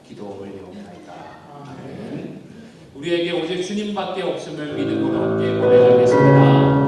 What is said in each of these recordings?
기도 올리옵나이다. 아멘. 우리에게 오직 주님밖에 없음을 믿음으로 함께 고백하겠습니다.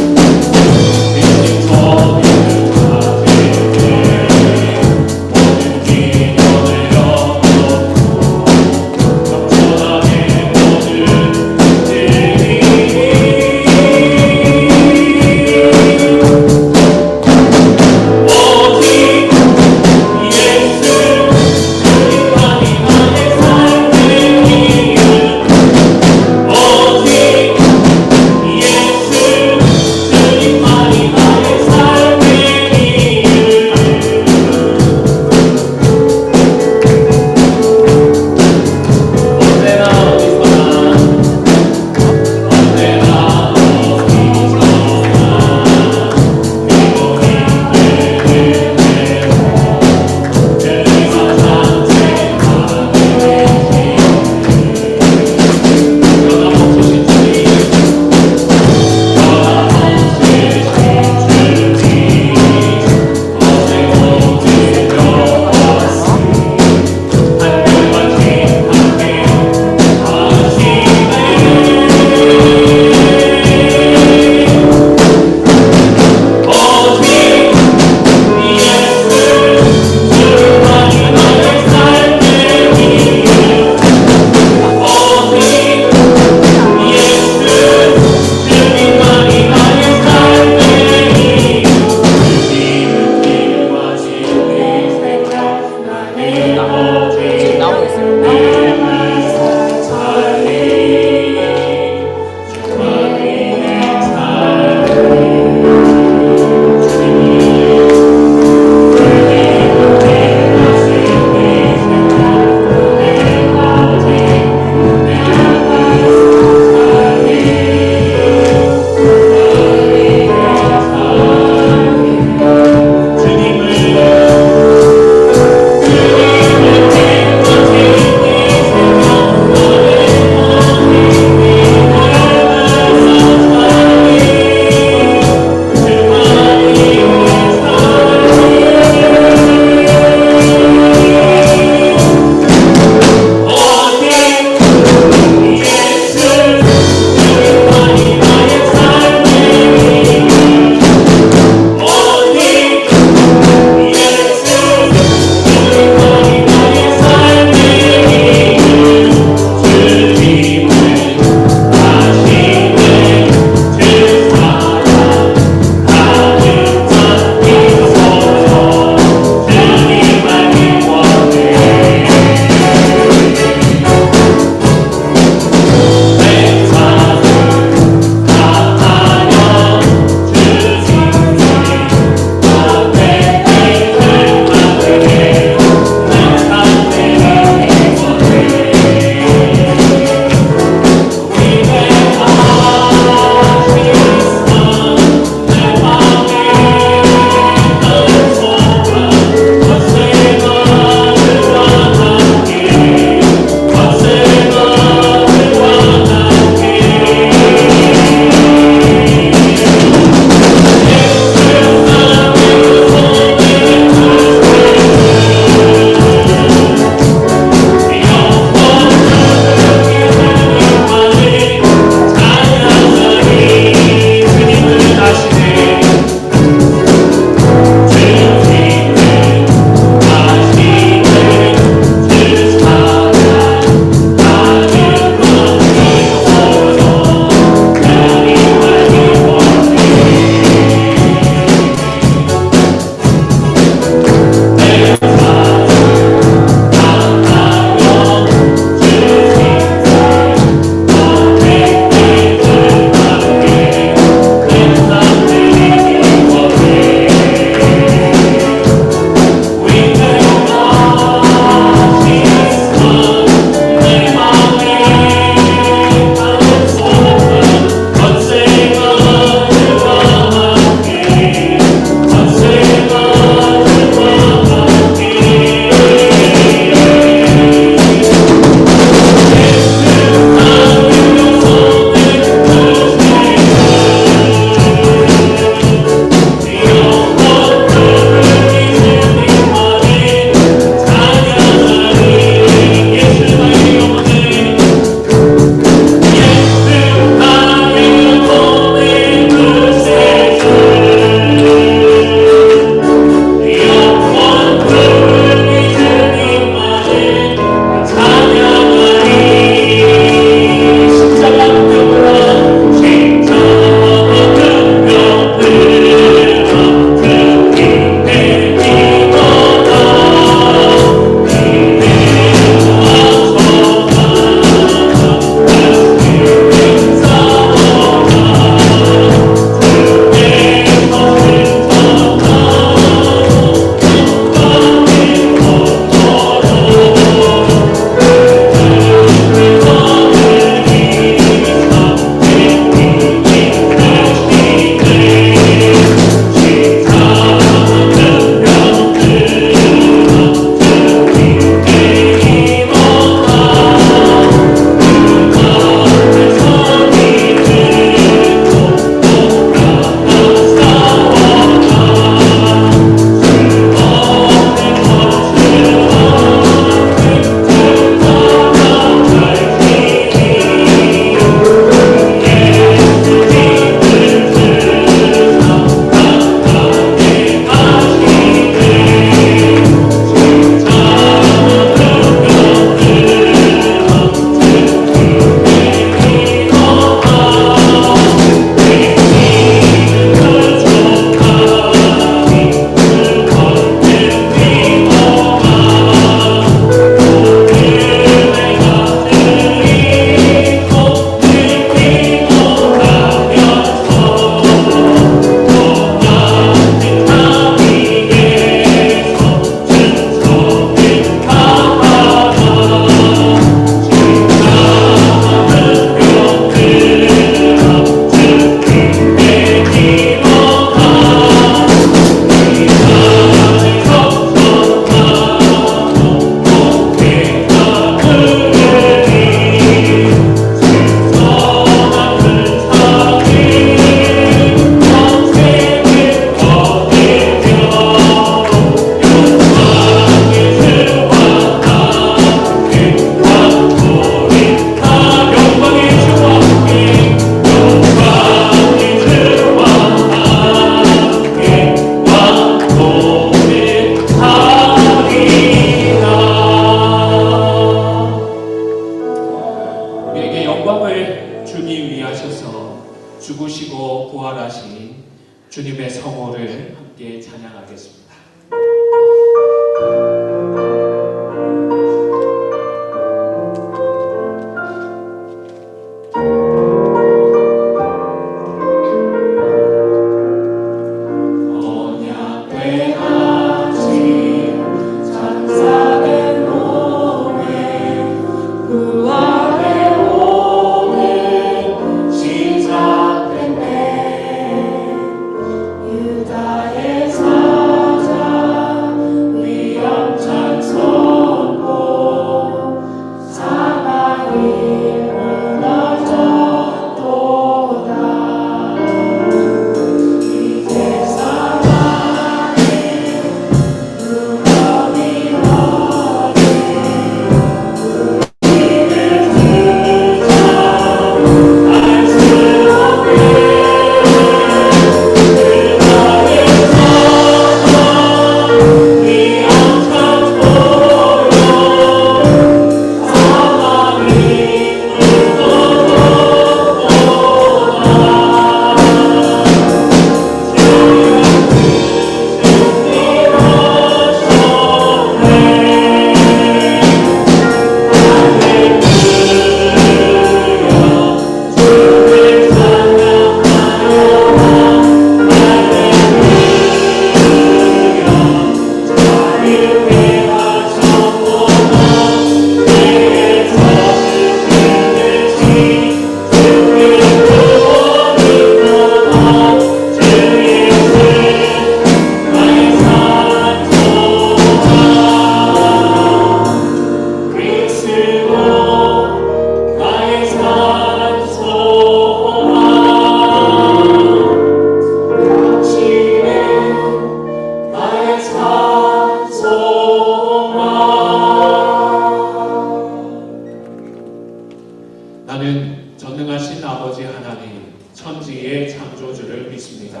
나는 전능하신 아버지 하나님, 천지의 창조주를 믿습니다.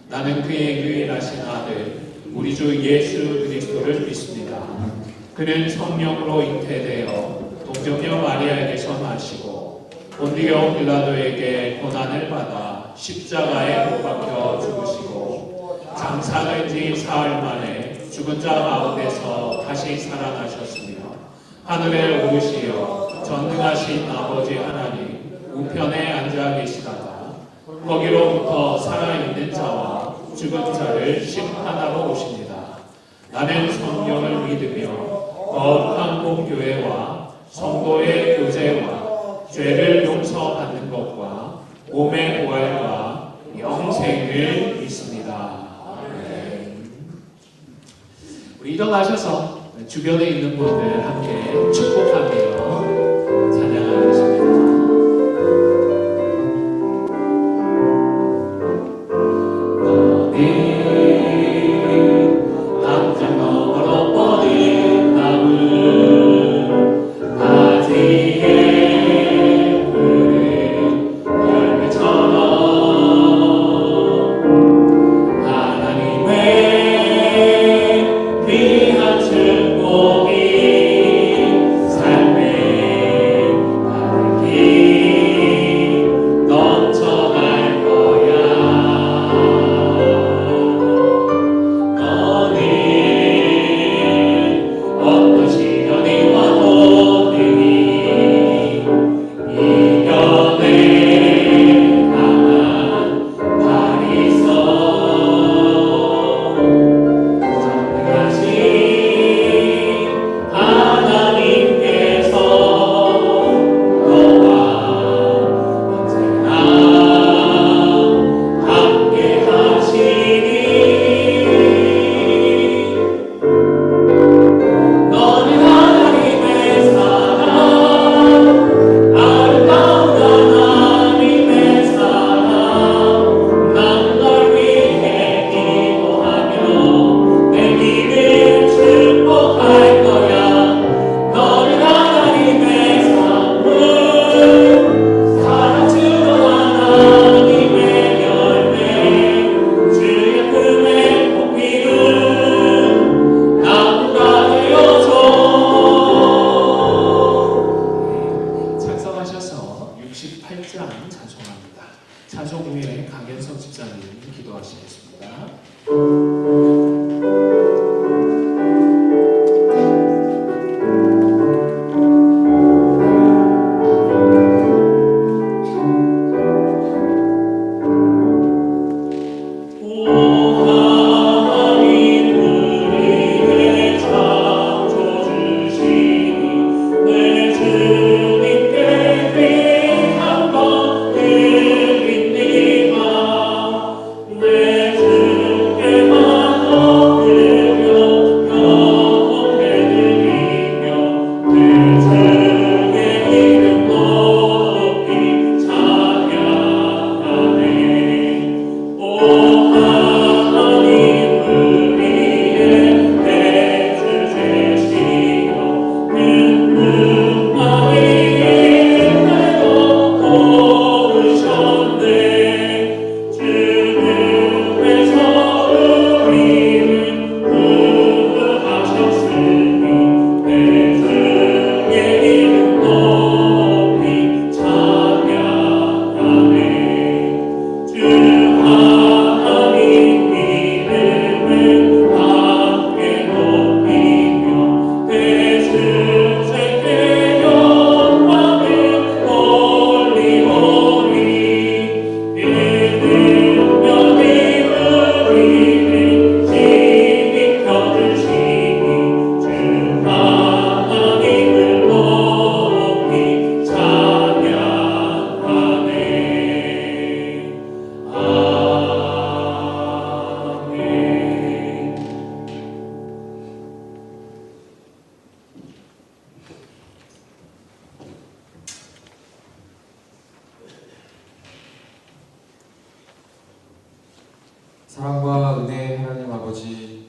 나는 그의 유일하신 아들, 우리 주 예수 그리스도를 믿습니다. 그는 성령으로 잉태되어 동정녀 마리아에게서 나시고 본디오 빌라도에게 고난을 받아 십자가에 못 박혀 죽으시고 장사된 지 사흘 만에 죽은 자 가운데서 다시 살아나셨으며 하늘에 오르시어 전능하신 아버지 하나님 우편에 앉아 계시다가 거기로부터 살아있는 자와 죽은 자를 심판하러 오십니다. 나는 성령을 믿으며 거룩한 공교회와 성도의 교제와 죄를 용서받는 것과 몸의 부활과 영생을 믿습니다. 우리 일어나셔서 주변에 있는 분들 함께 축복하며 찬양하겠습니다. 찬송 후에 강현석 집사님 기도하시겠습니다. 사랑과 은혜의 하나님 아버지,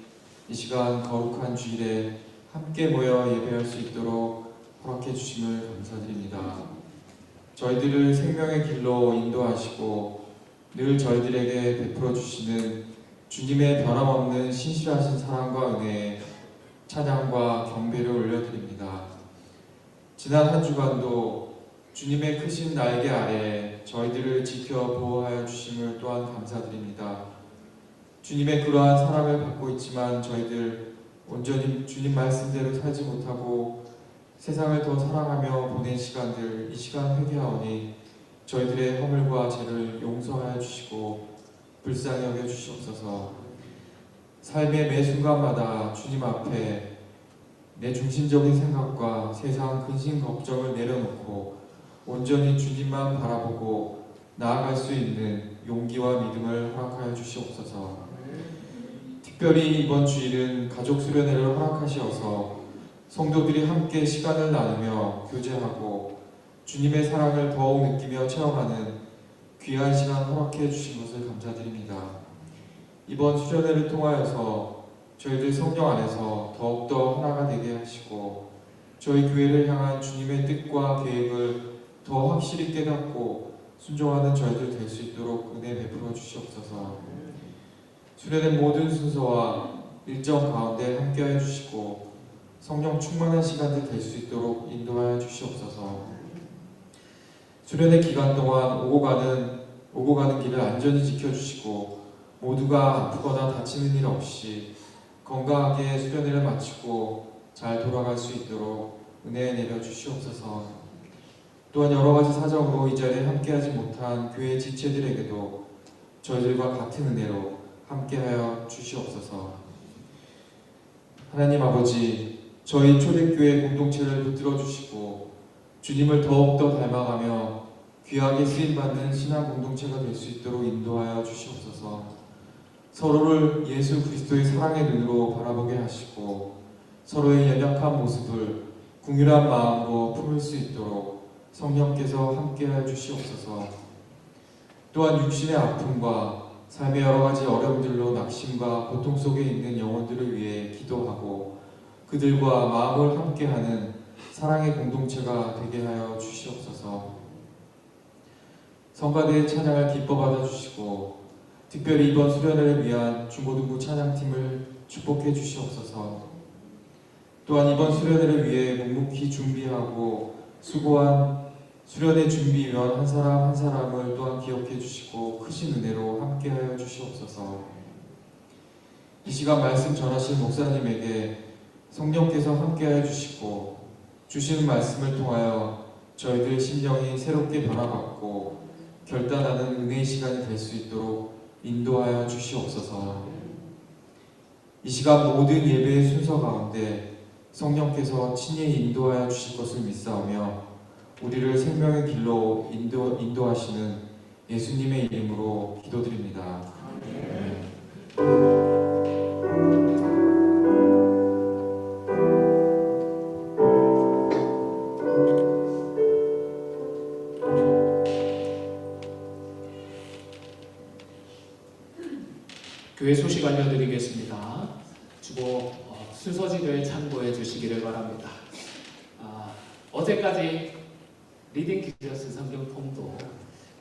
이 시간 거룩한 주일에 함께 모여 예배할 수 있도록 허락해 주심을 감사드립니다. 저희들을 생명의 길로 인도하시고 늘 저희들에게 베풀어 주시는 주님의 변함없는 신실하신 사랑과 은혜에 찬양과 경배를 올려드립니다. 지난 한 주간도 주님의 크신 날개 아래 저희들을 지켜 보호하여 주심을 또한 감사드립니다. 주님의 그러한 사랑을 받고 있지만 저희들 온전히 주님 말씀대로 살지 못하고 세상을 더 사랑하며 보낸 시간들, 이 시간 회개하오니 저희들의 허물과 죄를 용서하여 주시고 불쌍히 여겨 주시옵소서. 삶의 매 순간마다 주님 앞에 내 중심적인 생각과 세상 근심 걱정을 내려놓고 온전히 주님만 바라보고 나아갈 수 있는 용기와 믿음을 허락하여 주시옵소서. 특별히 이번 주일은 가족 수련회를 허락하시어서 성도들이 함께 시간을 나누며 교제하고 주님의 사랑을 더욱 느끼며 체험하는 귀한 시간 허락해 주신 것을 감사드립니다. 이번 수련회를 통하여서 저희들 성령 안에서 더욱더 하나가 되게 하시고 저희 교회를 향한 주님의 뜻과 계획을 더 확실히 깨닫고 순종하는 저희들 될 수 있도록 은혜 베풀어 주시옵소서. 수련의 모든 순서와 일정 가운데 함께하여 주시고 성령 충만한 시간들 될 수 있도록 인도하여 주시옵소서. 수련의 기간 동안 오고 가는 길을 안전히 지켜주시고 모두가 아프거나 다치는 일 없이 건강하게 수련회를 마치고 잘 돌아갈 수 있도록 은혜 내려 주시옵소서. 또한 여러 가지 사정으로 이 자리에 함께하지 못한 교회 지체들에게도 저희들과 같은 은혜로 함께하여 주시옵소서. 하나님 아버지, 저희 초대교회 공동체를 붙들어 주시고 주님을 더욱더 닮아가며 귀하게 쓰임받는 신앙 공동체가 될 수 있도록 인도하여 주시옵소서. 서로를 예수 그리스도의 사랑의 눈으로 바라보게 하시고 서로의 연약한 모습을 궁휼한 마음으로 품을 수 있도록 성령께서 함께하여 주시옵소서. 또한 육신의 아픔과 삶의 여러 가지 어려움들로 낙심과 고통 속에 있는 영혼들을 위해 기도하고 그들과 마음을 함께하는 사랑의 공동체가 되게 하여 주시옵소서. 성가대의 찬양을 기뻐 받아주시고 특별히 이번 수련회를 위한 중고등부 찬양팀을 축복해 주시옵소서. 또한 이번 수련회를 위해 묵묵히 준비하고 수고한 수련회 준비위원 한 사람 한 사람을 또한 기억해 주시고 크신 은혜로 함께하여 주시옵소서. 이 시간 말씀 전하신 목사님에게 성령께서 함께하여 주시고 주시는 말씀을 통하여 저희들의 심령이 새롭게 변화받고 결단하는 은혜의 시간이 될 수 있도록 인도하여 주시옵소서. 이 시간 모든 예배의 순서 가운데 성령께서 친히 인도하여 주실 것을 믿사오며 우리를 생명의 길로 인도하시는 예수님의 이름으로 기도드립니다. 교회 소식 알려드리겠습니다. 주보 순서지를 참고해 주시기를 바랍니다. 어제까지 리딩 기저스 성경 통독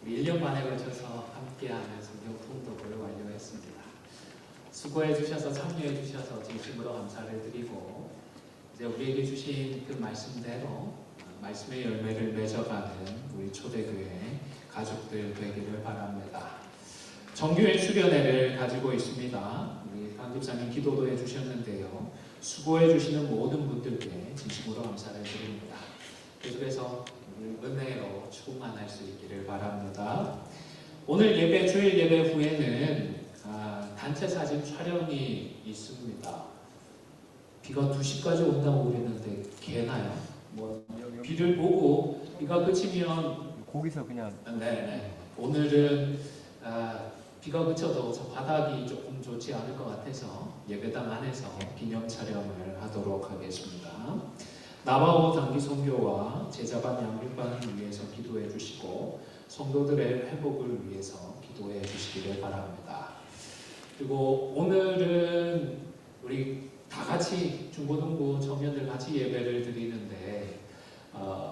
1년 만에 걸쳐서 함께하는 성경 통독을 완료했습니다. 수고해 주셔서 참여해 주셔서 진심으로 감사를 드리고 이제 우리에게 주신 그 말씀대로 말씀의 열매를 맺어가는 우리 초대교회 가족들 되기를 바랍니다. 정교회 수련회를 가지고 있습니다. 우리 강 집사님 기도도 해주셨는데요. 수고해 주시는 모든 분들께 진심으로 감사를 드립니다. 계속해서 은혜로 충만할 수 있기를 바랍니다. 오늘 예배, 주일 예배 후에는 단체 사진 촬영이 있습니다. 비가 2시까지 온다고 그랬는데 개나요? 비를 보고 비가 그치면 거기서 그냥 네네. 오늘은 비가 그쳐도 저 바닥이 조금 좋지 않을 것 같아서 예배당 안에서 기념 촬영을 하도록 하겠습니다. 나바오 단기 선교와 제자반 양육반을 위해서 기도해 주시고 성도들의 회복을 위해서 기도해 주시기를 바랍니다. 그리고 오늘은 우리 다 같이 중고등부 청년들 같이 예배를 드리는데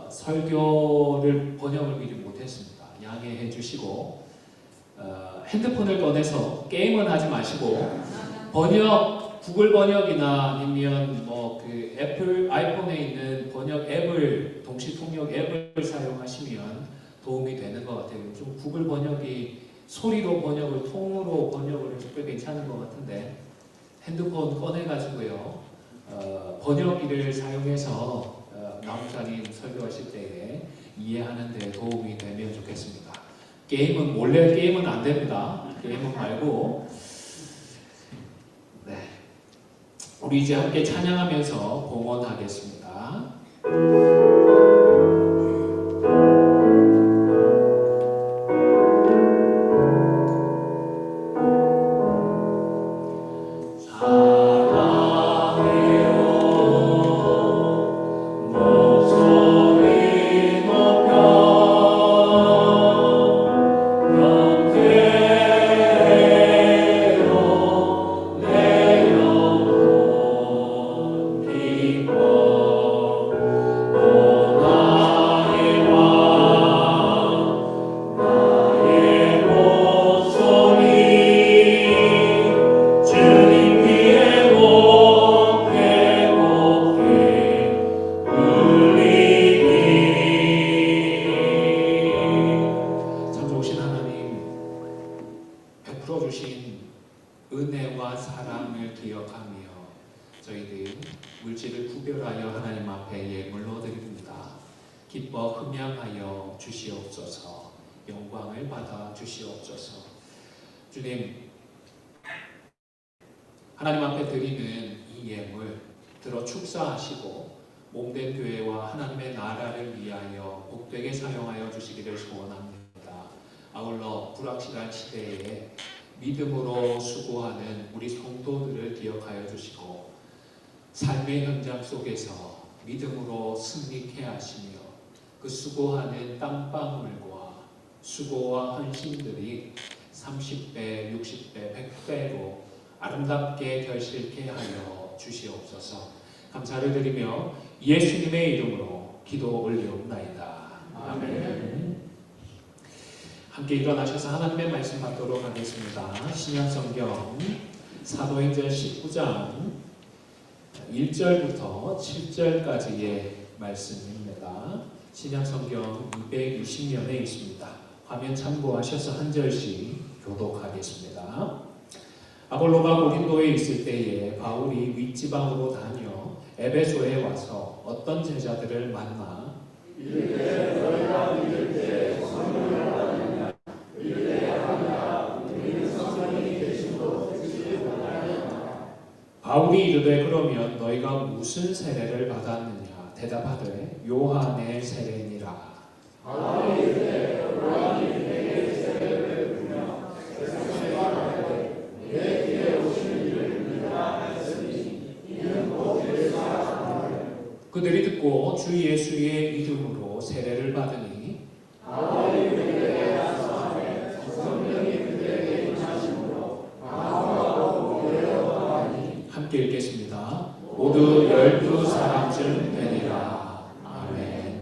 설교를 번역을 미리 못했습니다. 양해해 주시고 핸드폰을 꺼내서 게임은 하지 마시고 번역 구글 번역이나 아니면 뭐 그 애플 아이폰에 있는 번역 앱을 동시 통역 앱을 사용하시면 도움이 되는 것 같아요. 좀 구글 번역이 소리로 번역을 통으로 번역을 해서 꽤 괜찮은 것 같은데 핸드폰 꺼내가지고요 번역기를 사용해서 나무사님 설교하실 때에 이해하는 데 도움이 되면 좋겠습니다. 게임은 몰래 게임은 안 됩니다. 게임은 말고 네. 우리 이제 함께 찬양하면서 봉헌하겠습니다. 은혜와 사랑을 기억하며 저희들 물질을 구별하여 하나님 앞에 예물로 드립니다. 기뻐 흠양하여 주시옵소서. 영광을 받아 주시옵소서. 주님, 하나님 앞에 드리는 이 예물 들어 축사하시고 몸된 교회와 하나님의 나라를 위하여 복되게 사용하여 주시기를 소원합니다. 아울러 불확실한 시대에 믿음으로 수고하는 우리 성도들을 기억하여 주시고 삶의 현장 속에서 믿음으로 승리케 하시며 그 수고하는 땀방울과 수고와 헌신들이 30배, 60배, 100배로 아름답게 결실케 하여 주시옵소서. 감사를 드리며 예수님의 이름으로 기도 올리옵나이다. 아멘. 함께 일어나셔서 하나님의 말씀 받도록 하겠습니다. 신약성경 사도행전 19장 1절부터 7절까지의 말씀입니다. 신약성경 260면에 있습니다. 화면 참고하셔서 한 절씩 교독하겠습니다. 아볼로가 고린도에 있을 때에 바울이 윗지방으로 다녀 에베소에 와서 어떤 제자들을 만나 바울이 이르되 그러면 너희가 무슨 세례를 받았느냐 대답하되 요한의 세례니라. 바울이 이르되 요한이 내게 세례를 베푸며 세상에 말하되 내 뒤에 오시는 이를 믿으라 하였으니 이는 곧 메시아라. 그들이 듣고 주 예수의 이름으로 세례를 받으니 바울이 그들에게 말씀하되 성령이 그들에게 임하심으로 마음하고 노래하니 함께 읽겠습니다. 모두 12사람쯤 되니라. 아멘.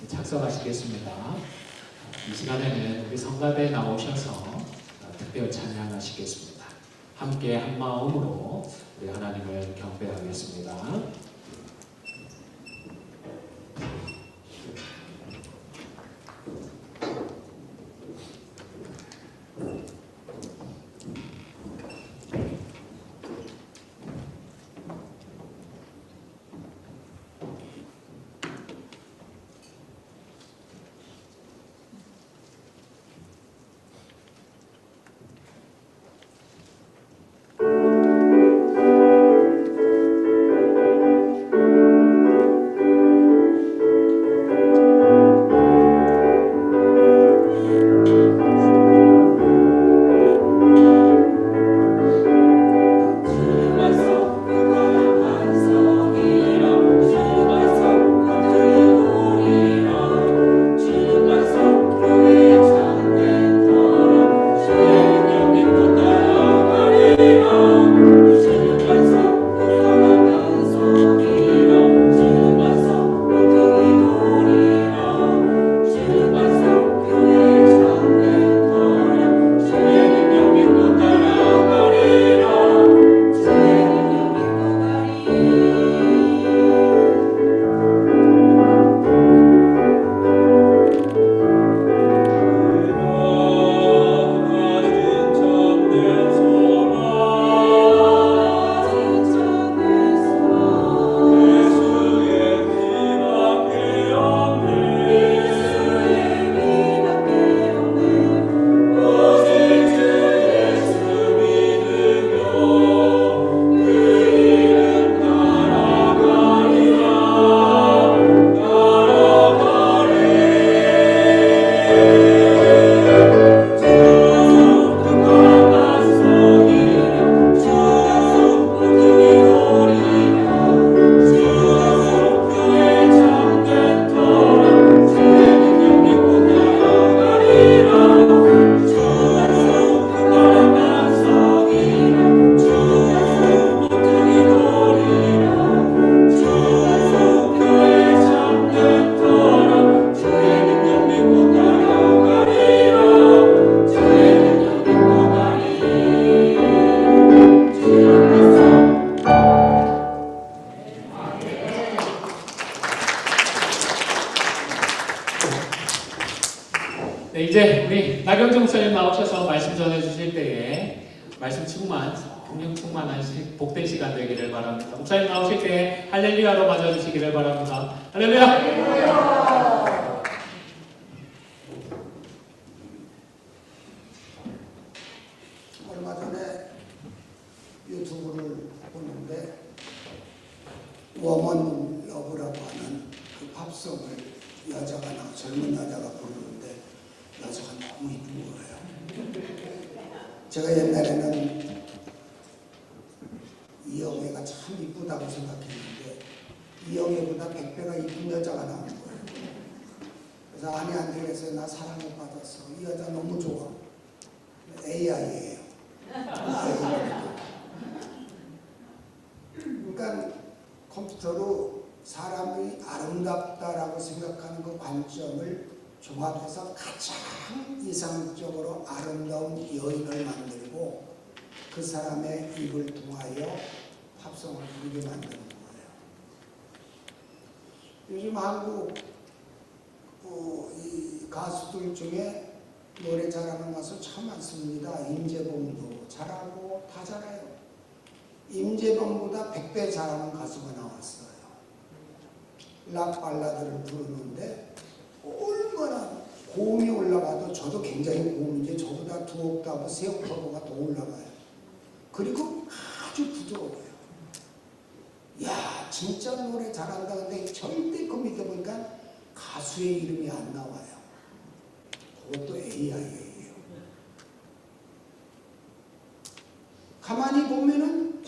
작성하시겠습니다. 이 시간에는 우리 성가대에 나오셔서 특별 찬양하시겠습니다. 함께 한 마음으로 우리 하나님을 경배하겠습니다. 네, 이제 우리 나경정 목사님 나오셔서 말씀 전해주실 때에 말씀 충만, 성령 충만한 복된 시간 되기를 바랍니다. 목사님 나오실 때에 할렐루야로 맞아주시기를 바랍니다. 할렐루야! 얼마 전에 유튜브를 보는데 워먼 러브라고 하는 그 팝송을 젊은 여자가 부르는데 여자가 너무 이쁜 거예요. 제가 옛날에는 이영애가 참 이쁘다고 생각했는데 이영애보다 100배가 이쁜 여자가 나온 거예요. 그래서 아내한테 그래서 나 사랑을 받았어. 이 여자 너무 좋아. AI예요. 그러니까 컴퓨터로 사람이 아름답다라고 생각하는 그 관점을 종합해서 가장 이상적으로 아름다운 여인을 만들고 그 사람의 입을 통하여 팝송을 부르게 만드는 거예요. 요즘 한국 이 가수들 중에 노래 잘하는 가수 참 많습니다. 임재범도 잘하고 다 잘해요. 임재범보다 100배 잘하는 가수가 나왔어요. 락 발라드를 부르는데 얼마나 고음이 올라가도 저도 굉장히 고음인데 저보다 2옥타브, 3옥타브가 더 올라가요. 그리고 아주 부드러워요. 야, 진짜 노래 잘한다. 근데 절대 그 밑에 보니까 가수의 이름이 안 나와요. 그것도 AI예요. 가만히 보면은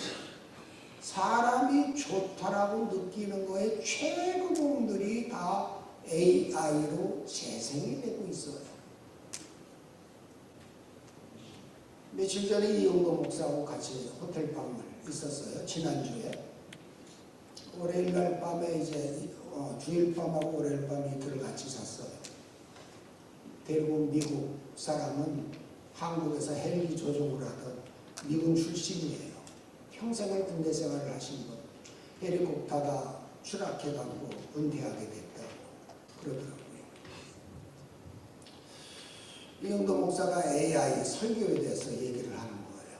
사람이 좋다라고 느끼는 거에 최고봉들이 다 AI로 재생이 되고 있어요. 며칠 전에 이용도 목사하고 같이 호텔방을 있었어요. 지난주에. 월요일날 밤에 이제 주일밤하고 월요일밤 이틀을 같이 잤어요. 대부분 미국 사람은 한국에서 헬기 조종을 하던 미군 출신이에요. 평생을 군대 생활을 하신 분. 헬리콥터가 추락해가지고 은퇴하게 됐다고 그러더라고요. 이영도 목사가 AI 설교에 대해서 얘기를 하는 거예요.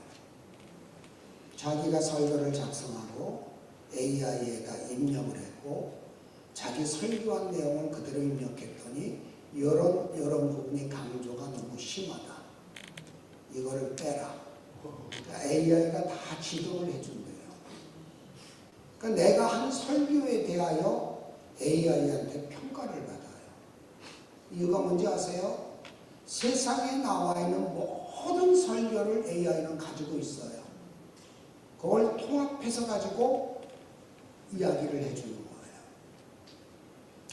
자기가 설교를 작성하고 AI에다 입력을 했고 자기 설교한 내용을 그대로 입력했더니 이런 부분이 강조가 너무 심하다. 이거를 빼라. 그러니까 AI가 다 지도를 해준대요. 그러니까 내가 한 설교에 대하여 AI한테 평가를 받아요. 이유가 뭔지 아세요? 세상에 나와 있는 모든 설교를 AI는 가지고 있어요. 그걸 통합해서 가지고 이야기를 해주는 거예요.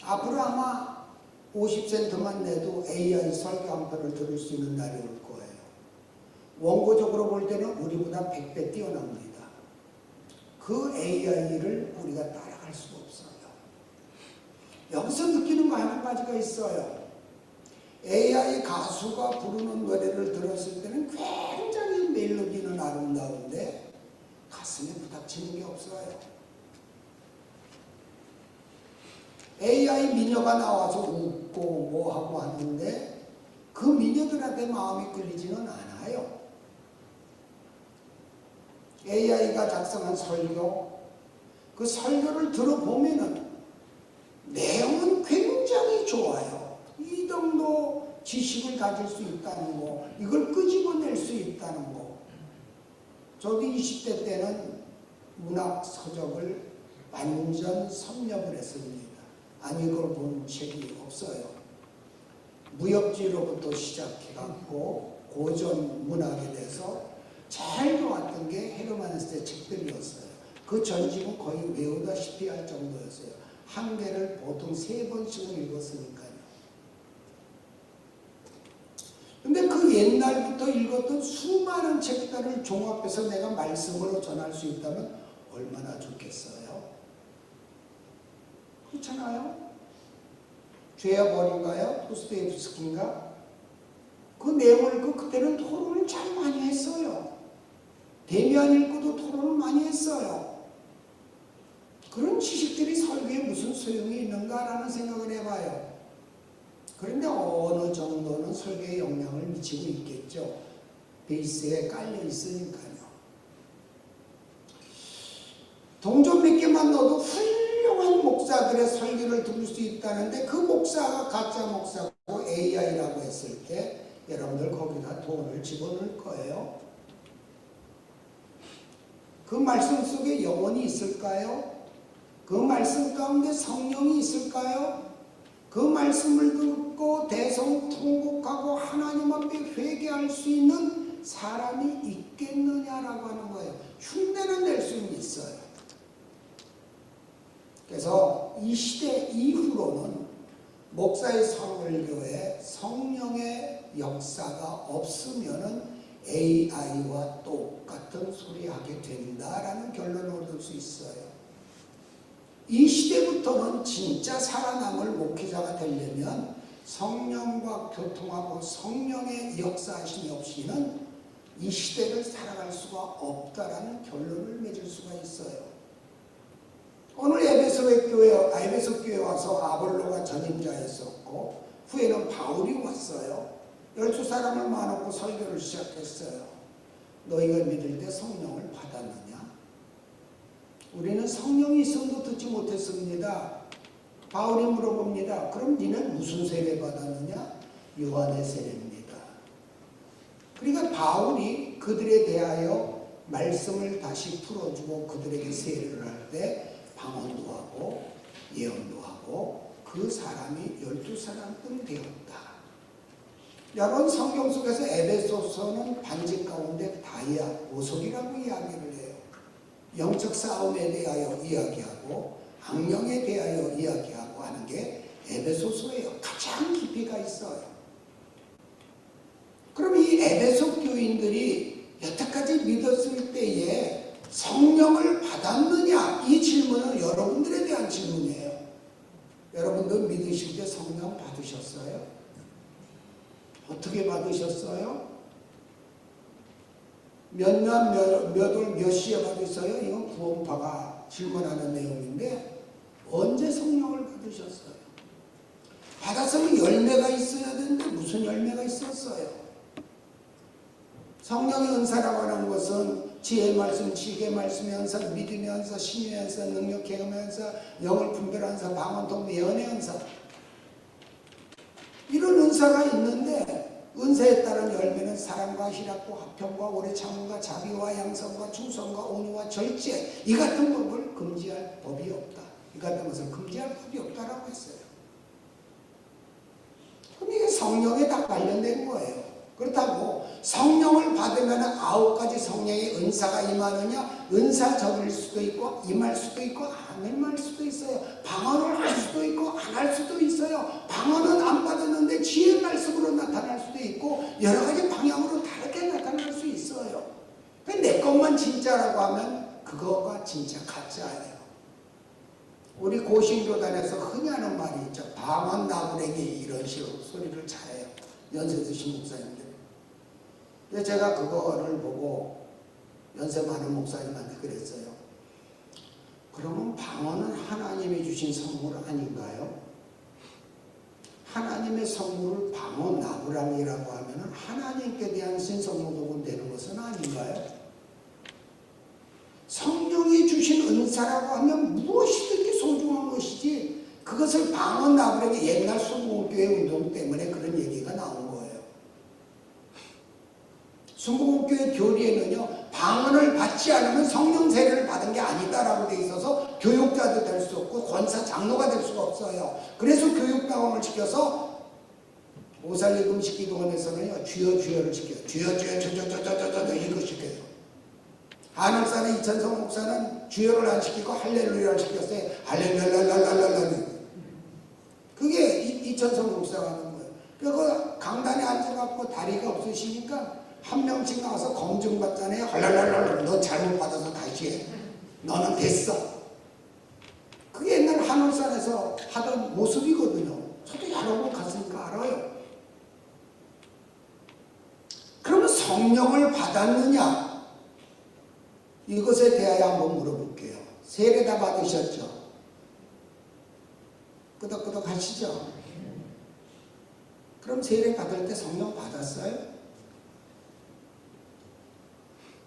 앞으로 아마 50센트만 내도 AI 설교 한 편을 들을 수 있는 날이 올 거예요. 원고적으로 볼 때는 우리보다 100배 뛰어납니다. 그 AI를 우리가 따라갈 수가 없어요. 여기서 느끼는 거 한 가지가 있어요. AI 가수가 부르는 노래를 들었을 때는 굉장히 멜로디는 아름다운데 가슴에 부닥치는 게 없어요. AI 미녀가 나와서 웃고 뭐하고 하는데 그 미녀들한테 마음이 끌리지는 않아요. AI가 작성한 설교, 그 설교를 들어보면은 내용은 굉장히 좋아요. 이 정도 지식을 가질 수 있다는 거, 이걸 끄집어낼 수 있다는 거. 저도 20대 때는 문학 서적을 완전 섭렵을 했습니다. 아니 이걸 본 책이 없어요. 무협지로부터 시작해갖고 고전 문학에 대해서 제일 좋았던 게 헤르만 헤세의 책들이었어요. 그 전집은 거의 외우다시피 할 정도였어요. 한 개를 보통 3번씩은 읽었으니까요. 근데 그 옛날부터 읽었던 수많은 책들을 종합해서 내가 말씀으로 전할 수 있다면 얼마나 좋겠어요. 그렇잖아요? 죄야 버린가요? 도스토옙스키인가? 그 내용을 읽고 그때는 토론을 참 많이 했어요. 데미안 읽고도 토론을 많이 했어요. 그런 지식들이 설교에 무슨 소용이 있는가라는 생각을 해봐요. 그런데 어느 정도는 설교에 영향을 미치고 있겠죠. 베이스에 깔려 있으니까요. 동전 몇 개만 넣어도 훌륭한 목사들의 설교를 들을 수 있다는데 그 목사가 가짜 목사고 AI라고 했을 때 여러분들 거기다 돈을 집어넣을 거예요. 그 말씀 속에 영혼이 있을까요? 그 말씀 가운데 성령이 있을까요? 그 말씀을 듣고 대성통곡하고 하나님 앞에 회개할 수 있는 사람이 있겠느냐라고 하는 거예요. 흉내는 낼 수는 있어요. 그래서 이 시대 이후로는 목사의 설교에 성령의 역사가 없으면은 AI와 똑같은 소리 하게 된다라는 결론을 얻을 수 있어요. 이 시대부터는 진짜 살아남을 목회자가 되려면 성령과 교통하고 성령의 역사하심이 없이는 이 시대를 살아갈 수가 없다라는 결론을 맺을 수가 있어요. 오늘 에베소 교회에 와서 아볼로가 전임자였었고 후에는 바울이 왔어요. 12사람을 모아놓고 설교를 시작했어요. 너희가 믿을 때 성령을 받았느냐? 우리는 성령이 있음도 듣지 못했습니다. 바울이 물어봅니다. 그럼 니는 무슨 세례 받았느냐? 요한의 세례입니다. 그러니까 바울이 그들에 대하여 말씀을 다시 풀어주고 그들에게 세례를 할 때 방언도 하고 예언도 하고 그 사람이 12사람뿐 되었다. 여러분 성경 속에서 에베소서는 반지 가운데 다이아, 보석이라고 이야기를 해요. 영적 싸움에 대하여 이야기하고 악령에 대하여 이야기하고 하는 게 에베소서예요. 가장 깊이가 있어요. 그럼 이 에베소 교인들이 여태까지 믿었을 때에 성령을 받았느냐? 이 질문은 여러분들에 대한 질문이에요. 여러분들 믿으실 때 성령 받으셨어요? 어떻게 받으셨어요? 몇 년, 몇 월, 몇 시에 받으셨어요? 이건 구원파가 질문하는 내용인데 언제 성령을 받으셨어요? 받았으면 열매가 있어야 되는데 무슨 열매가 있었어요? 성령의 은사라고 하는 것은 지혜의 말씀, 지식의 말씀의 은사, 믿음의 은사, 신유의 은사, 능력, 계엄의 은사, 영을 분별하는 은사, 방언, 통비, 예언의 은사, 이런 은사가 있는데 은사에 따른 열매는 사랑과 희락과 화평과 오래 참음과 자비와 양성과 충성과 온유와 절제, 이 같은 법을 금지할 법이 없다. 이 같은 것을 금지할 법이 없다라고 했어요. 그럼 이게 성령에 다 관련된 거예요. 그렇다고 성령을 받으면 9가지 성령의 은사가 임하느냐? 은사 적을 수도 있고 임할 수도 있고 안 임할 수도 있어요. 방언을 할 수도 있고 안 할 수도 있어요. 방언은 안 받았는데 지혜의 말씀으로 나타날 수도 있고 여러 가지 방향으로 다르게 나타날 수 있어요. 내 것만 진짜라고 하면 그거가 진짜 가짜예요. 우리 고신교단에서 흔히 하는 말이 있죠. 방언 나부랭이, 이런 식으로 소리를 잘해요. 연세 드신 목사님들. 근데 제가 그거를 보고 연세 많은 목사님한테 그랬어요. 그러면 방언은 하나님이 주신 선물 아닌가요? 하나님의 선물을 방언 나부랑이라고 하면 하나님께 대한 신성모독은 되는 것은 아닌가요? 성령이 주신 은사라고 하면 무엇이든지 소중한 것이지, 그것을 방언 나부랑이 옛날 순복음교회 운동 때문에 그런 얘기가 나온 거예요. 순복음교회 교리에는요, 방언을 받지 않으면 성령 세례를 받은 게 아니다라고 돼 있어서 교육자도 될 수 없고 권사 장로가 될 수가 없어요. 그래서 교육방언을 시켜서 오살리금식 기도원에서는요, 주여 주여를 시켜요. 주여 주여 저저저저저 이거 시켜요. 한울산의 이천성 목사는 주여를 안 시키고 할렐루야를 시켰어요. 할렐루야랄랄랄랄랄. 그게 이천성 목사가 하는 거예요. 그리고 강단에 앉아갖고 다리가 없으시니까 한 명씩 나와서 검증받잖아요. 할랄랄랄. 너 잘못 받아서 다시 해. 너는 됐어. 그게 옛날 한울산에서 하던 모습이거든요. 저도 여러 번 갔으니까 알아요. 그러면 성령을 받았느냐? 이것에 대하여 한번 물어볼게요. 세례 다 받으셨죠? 끄덕끄덕 하시죠? 그럼 세례 받을 때 성령 받았어요?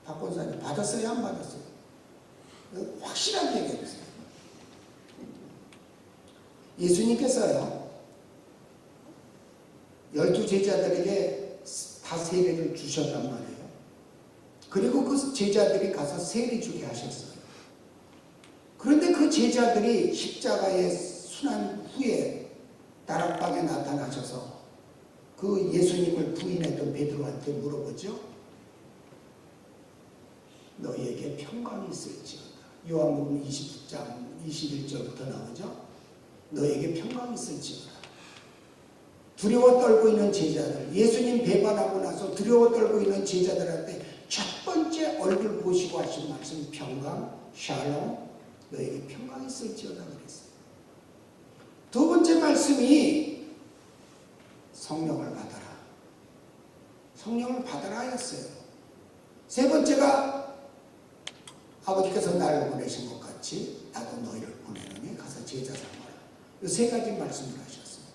박권사님 받았어요? 안 받았어요? 확실하게 얘기해 보세요. 예수님께서요 12 제자들에게 다 세례를 주셨단 말이에요. 그리고 그 제자들이 가서 세례 주게 하셨어요. 그런데 그 제자들이 십자가에 순환 후에 다락방에 나타나셔서 그 예수님을 부인했던 베드로한테 물어보죠. 너희에게 평강이 있을지어다. 요한복음 20장 21절부터 나오죠. 너희에게 평강이 있을지어다. 두려워 떨고 있는 제자들, 예수님 배반하고 나서 두려워 떨고 있는 제자들한테 첫 번째 얼굴 보시고 하신 말씀 평강, 샬롬, 너에게 평강이 있을지어다 그랬어요. 두 번째 말씀이 성령을 받아라. 성령을 받아라 하였어요. 세 번째가 아버지께서 나를 보내신 것 같이 나도 너희를 보내노니 가서 제자 삼아라. 이 세 가지 말씀을 하셨어요.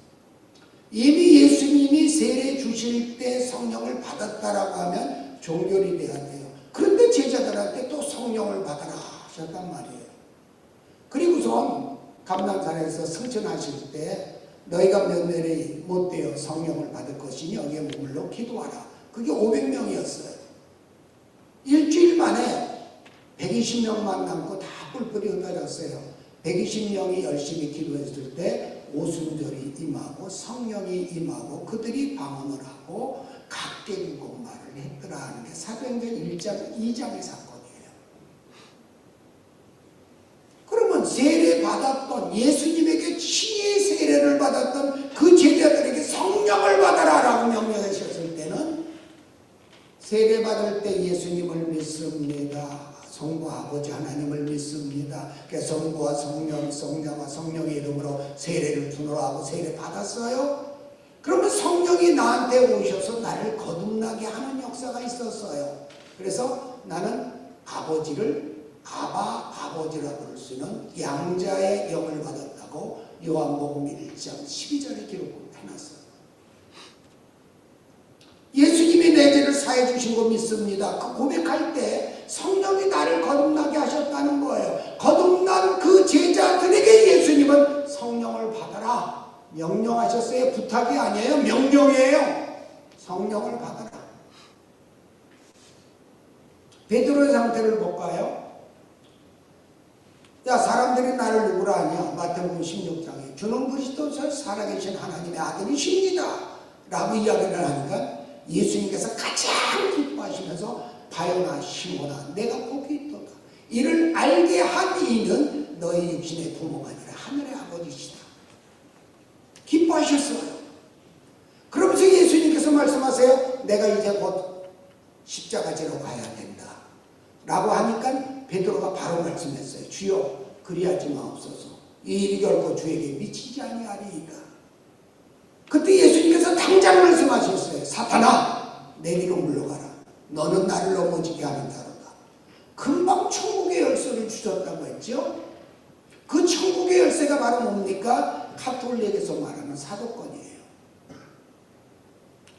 이미 예수님이 세례 주실 때 성령을 받았다라고 하면 종결이 돼야 돼요. 그런데 제자들한테 또 성령을 받아라 하셨단 말이에요. 그리고선 감람산에서 승천하실 때 너희가 몇 년이 못되어 성령을 받을 것이니 여기에 머물러 기도하라. 그게 500명이었어요. 일주일 만에 120명만 남고 다 뿔뿔이 흩어졌어요. 120명이 열심히 기도했을 때 오순절이 임하고 성령이 임하고 그들이 방언을 하고 각계국어 말을 했더라 하는 게 사도행전 1장 2장의 사건이에요. 그러면 세례 받았던 예수님에게 친히 세례를 받았던 그 제자들에게 성령을 받아라라고 명령하셨을 때는 세례 받을 때 예수님을 믿습니다. 성부 아버지 하나님을 믿습니다. 그래서 성부와 성령, 성자와 성령의 이름으로 세례를 주노라 하고 세례 받았어요. 그러면 성령이 나한테 오셔서 나를 거듭나게 하는 역사가 있었어요. 그래서 나는 아버지를 아버지라 부를 수 있는 양자의 영을 받았다고 요한복음 1장 12절에 기록해놨어요. 예수님이 내 죄를 사해 주신 거 믿습니다. 그 고백할 때 성령이 나를 거듭나게 하셨다는 거예요. 거듭난 그 제자들에게 예수님은 성령을 받아라 명령하셨어요. 부탁이 아니에요. 명령이에요. 성령을 받아라. 베드로의 상태를 볼까요? 야, 사람들이 나를 누구라 하냐? 마태복음 16장에 주는 그리스도 살아계신 하나님의 아들이십니다 라고 이야기를 하니까 예수님께서 가장 기뻐하시면서 바요나 시몬아 내가 복이 있도다. 이를 알게 한 이는 너희 육신의 부모가 아니라 하늘의 아버지시다. 기뻐하셨어요. 그러면서 예수님께서 말씀하세요. 내가 이제 곧 십자가 지러 가야 된다 라고 하니까 베드로가 바로 말씀했어요. 주여 그리하지 마옵소서. 이 일이 결코 주에게 미치지 아니하리이다. 그때 예수님께서 당장 말씀하셨어요. 사탄아 내 뒤로 물러가라. 너는 나를 넘어지게 하는 자로다. 금방 천국의 열쇠를 주셨다고 했죠. 그 천국의 열쇠가 바로 뭡니까? 가톨릭에서 말하는 사도권이에요.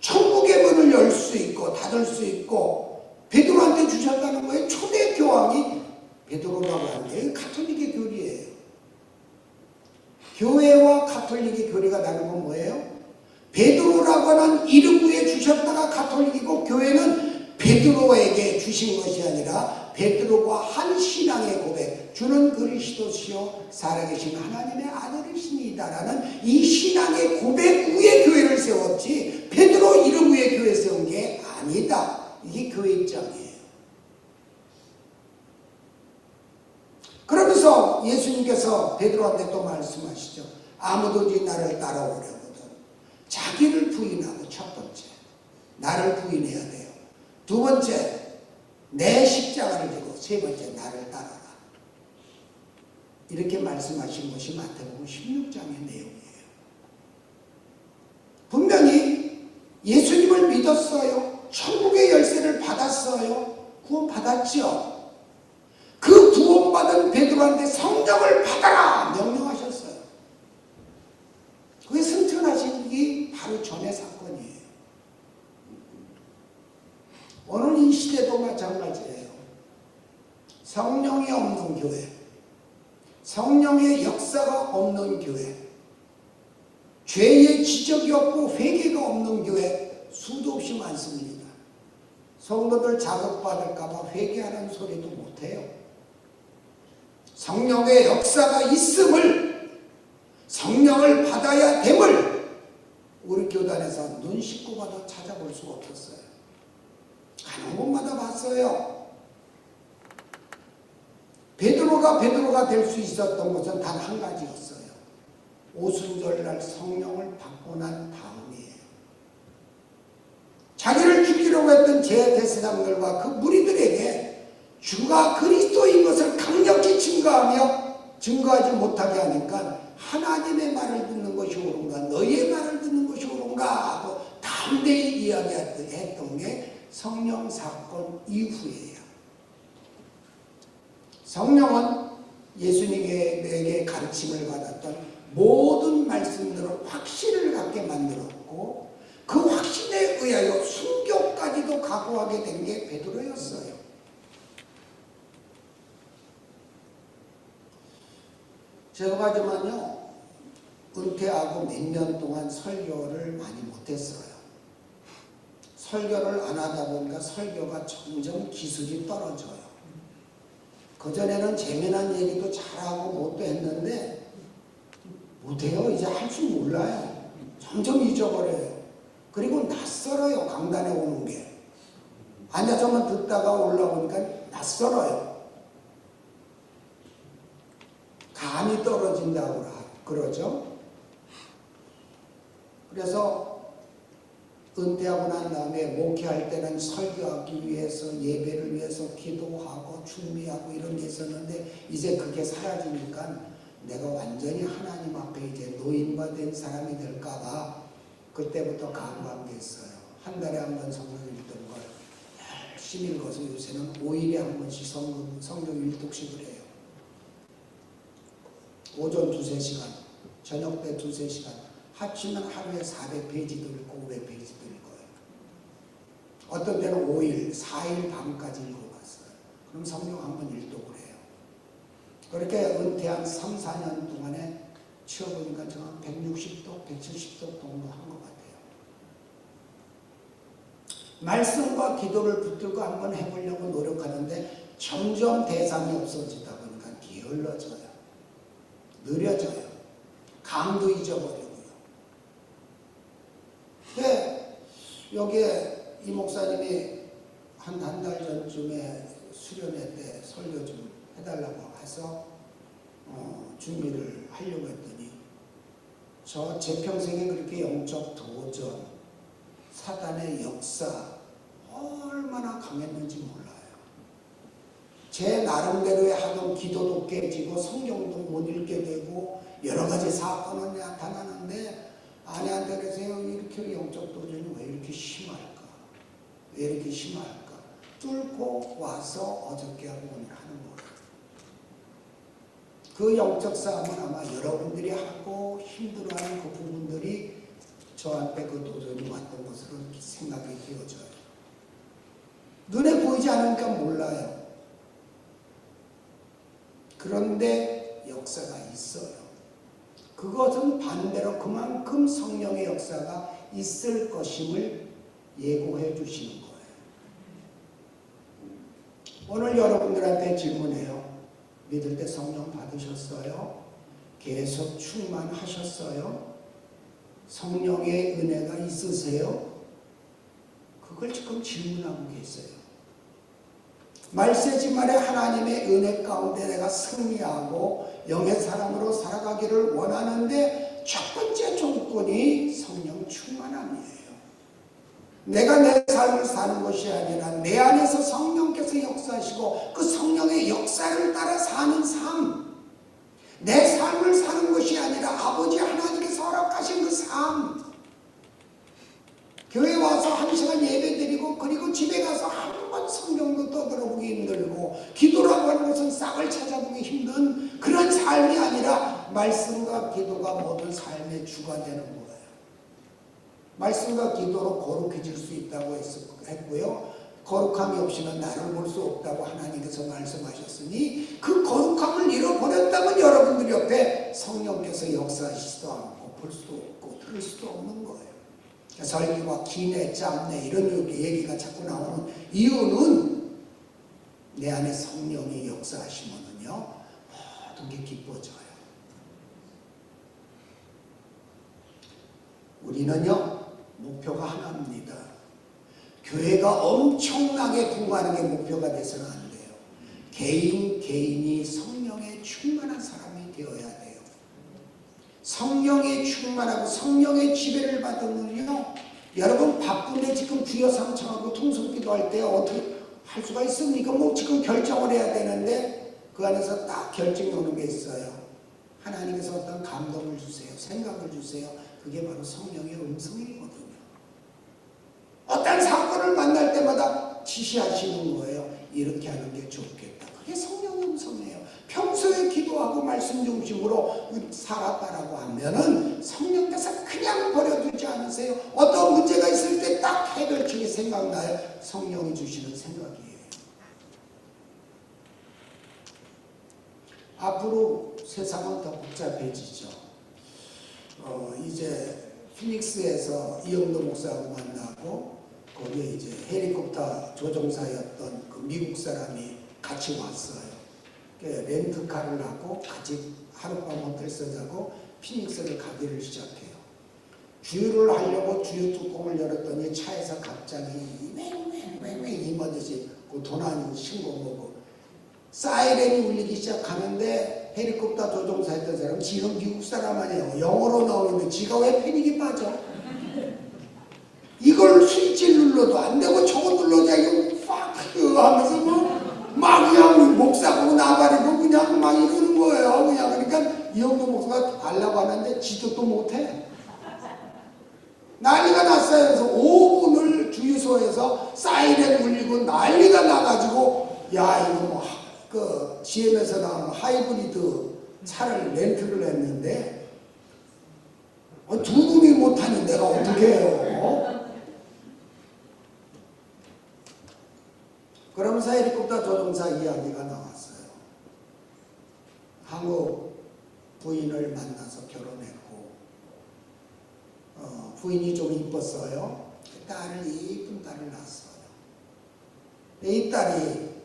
천국의 문을 열 수 있고 닫을 수 있고 베드로한테 주셨다는 거예요. 초대 교황이 베드로라고 하는 게 가톨릭의 교리예요. 교회와 가톨릭의 교리가 다른 건 뭐예요? 베드로라고 하는 이름 위에 주셨다가 가톨릭이고 교회는 베드로에게 주신 것이 아니라 베드로가 한 신앙의 고백 주는 그리스도시요 살아계신 하나님의 아들이십니다라는 이 신앙의 고백 위에 교회를 세웠지 베드로 이름 위에 교회 세운 게 아니다. 이게 교회 입장이에요. 그러면서 예수님께서 베드로한테 또 말씀하시죠. 아무든지 나를 따라오려거든 자기를 부인하고 첫 번째 나를 부인해야 돼요. 두 번째 내 십자가를 지고 세 번째 나를 따라라. 이렇게 말씀하신 것이 마태복음 16장의 내용이에요. 분명히 예수님을 믿었어요. 천국의 열쇠를 받았어요. 구원 받았죠. 그 구원받은 베드로한테 성령을 받아라 명령하셨어요. 그게 승천하신 게 바로 전의 사건이에요. 오늘 이 시대도 마찬가지예요. 성령이 없는 교회, 성령의 역사가 없는 교회, 죄의 지적이 없고 회개가 없는 교회 수도 없이 많습니다. 성도들 자극받을까 봐 회개하는 소리도 못해요. 성령의 역사가 있음을, 성령을 받아야 됨을 우리 교단에서 눈 씻고 봐도 찾아볼 수가 없었어요. 가는 곳마다 봤어요. 베드로가 될 수 있었던 것은 단 한 가지였어요. 오순절날 성령을 받고 난 다음이에요. 자기를 죽이려고 했던 제대제사장들과 그 무리들에게 주가 그리스도인 것을 강력히 증거하지 못하게 하니까 하나님의 말을 듣는 것이 옳은가 너희의 말을 듣는 것이 옳은가 하고 담대히 이야기했던 게 성령 사건 이후예요. 성령은 예수님에게 가르침을 받았던 모든 말씀들을 확신을 갖게 만들었고 그 확신에 의하여 순교까지도 각오하게 된 게 베드로였어요. 제가 하지만요 은퇴하고 몇 년 동안 설교를 많이 못했어요. 설교를 안 하다 보니까 설교가 점점 기술이 떨어져요. 그전에는 재미난 얘기도 잘하고 못도 했는데 못해요. 이제 할 줄 몰라요. 점점 잊어버려요. 그리고 낯설어요. 강단에 오는 게. 앉아서만 듣다가 올라오니까 낯설어요. 감이 떨어진다고 그러죠. 그래서 은퇴하고 난 다음에 목회할 때는 설교하기 위해서 예배를 위해서 기도하고 준비하고 이런 게 있었는데 이제 그게 사라지니까 내가 완전히 하나님 앞에 이제 노인화된 사람이 될까봐 그때부터 각오한 게 있어요. 한 달에 한 번 성경 읽던 걸 열심히 읽어서 요새는 5일에 한 번씩 성경 읽독식을 해요. 오전 2-3시간, 저녁 때 2-3시간, 합치면 하루에 400페이지도 읽고 500페이지도 읽어요. 어떤 때는 5일, 4일 밤까지 읽어봤어요. 그럼 성경 한 번 읽독을 해요. 그렇게 은퇴한 3-4년 동안에 치워보니까 제가 160도, 170도 정도 한 것 같아요. 말씀과 기도를 붙들고 한번 해보려고 노력하는데 점점 대상이 없어지다 보니까 게을러져요. 느려져요. 감도 잊어버리고요. 근데 여기에 이 목사님이 한 달 전쯤에 수련회 때 설교 좀 해달라고 해서 준비를 하려고 했더니 제 평생에 그렇게 영적 도전, 사단의 역사 얼마나 강했는지 몰라요. 제 나름대로의 하던 기도도 깨지고 성경도 못 읽게 되고 여러 가지 사건은 나타나는데 아내한테 그러세요. 이렇게 영적 도전이 왜 이렇게 심할까? 왜 이렇게 심할까? 뚫고 와서 어저께하고 오늘 하는 거예요. 그 영적 싸움은 아마 여러분들이 하고 힘들어하는 그 부분들이 저한테 그 도전이 왔던 것으로 생각이 되어져요. 눈에 보이지 않으니까 몰라요. 그런데 역사가 있어요. 그것은 반대로 그만큼 성령의 역사가 있을 것임을 예고해 주시는 거예요. 오늘 여러분들한테 질문해요. 믿을 때 성령 받으셨어요? 계속 충만하셨어요? 성령의 은혜가 있으세요? 그걸 지금 질문하고 계세요. 말세지만에 하나님의 은혜 가운데 내가 승리하고 영의 사람으로 살아가기를 원하는데 첫 번째 조건이 성령 충만함이에요. 내가 내 삶을 사는 것이 아니라 내 안에서 성령께서 역사하시고 그 성령의 역사를 따라 사는 삶, 내 삶을 사는 것이 아니라 아버지 하나님께서 허락하신 그 삶, 교회 와서 1시간 예배 드리고 그리고 집에 가서 한 번 성경도 떠들어보기 힘들고 기도라고 하는 것은 싹을 찾아보기 힘든 그런 삶이 아니라 말씀과 기도가 모든 삶의 주가 되는 거예요. 말씀과 기도로 거룩해질 수 있다고 했고요. 거룩함이 없이는 나를 볼 수 없다고 하나님께서 말씀하셨으니 그 거룩함을 잃어버렸다면 여러분들 옆에 성령께서 역사하시지도 않고 볼 수도 없고 들을 수도 없는 거예요. 설교와 기내, 짬내 이런 얘기가 자꾸 나오는 이유는 내 안에 성령이 역사하시면은요 모든 게 기뻐져요. 우리는요 목표가 하나입니다. 교회가 엄청나게 풍부하는 게 목표가 돼서는 안 돼요. 개인이 성령에 충만한 사람이 되어야 돼요. 성령에 충만하고 성령의 지배를 받으면요 여러분 바쁜데 지금 주여 삼창하고 통성기도 할 때 어떻게 할 수가 있습니까? 뭐 지금 결정을 해야 되는데 그 안에서 딱 결정이 오는 게 있어요. 하나님께서 어떤 감동을 주세요. 생각을 주세요. 그게 바로 성령의 음성이거든요. 어떤 사건을 만날 때마다 지시하시는 거예요. 이렇게 하는 게 좋겠다. 그게 성령의 음성이에요. 평소에 기도하고 말씀 중심으로 살았다라고 하면은 성령께서 그냥 버려두지 않으세요. 어떤 문제가 있을 때 딱 해결책이 생각나요. 성령이 주시는 생각이에요. 앞으로 세상은 더 복잡해지죠. 이제 피닉스에서 이영도 목사하고 만나고 거기에 이제 헬리콥터 조종사였던 그 미국 사람이 같이 왔어요. 렌트카를 하고 같이 하룻밤 호텔에서 자고 피닉스를 가기를 시작해요. 주유를 하려고 주유 뚜껑을 열었더니 차에서 갑자기 맹맹맹맹 이마듯이 그 도난 신고 보고 사이렌이 울리기 시작하는데 헬리콥터 조종사였던 사람 지금 미국 사람 아니에요. 영어로 나오는데 지가 왜 패닉이 빠져? 이걸 스위치를 눌러도 안 되고 저거 눌러야 이거 팍 하면서 막 그냥 목사 보고 나발이고 그냥 막 이러는 거예요. 그냥 그러니까 이영도 목사가 가려고 하는데 지도도 못해. 난리가 났어요. 그래서 5분을 주유소에서 사이렌 울리고 난리가 나가지고 야 이거 뭐 그 GM에서 나오는 하이브리드 차를 렌트를 했는데 두 분이 못하니 내가 어떻게 해요? 그러면서 헬리콥터 조종사 이야기가 나왔어요. 한국 부인을 만나서 결혼했고 부인이 좀 이뻤어요. 이쁜 딸을 낳았어요. 이 딸이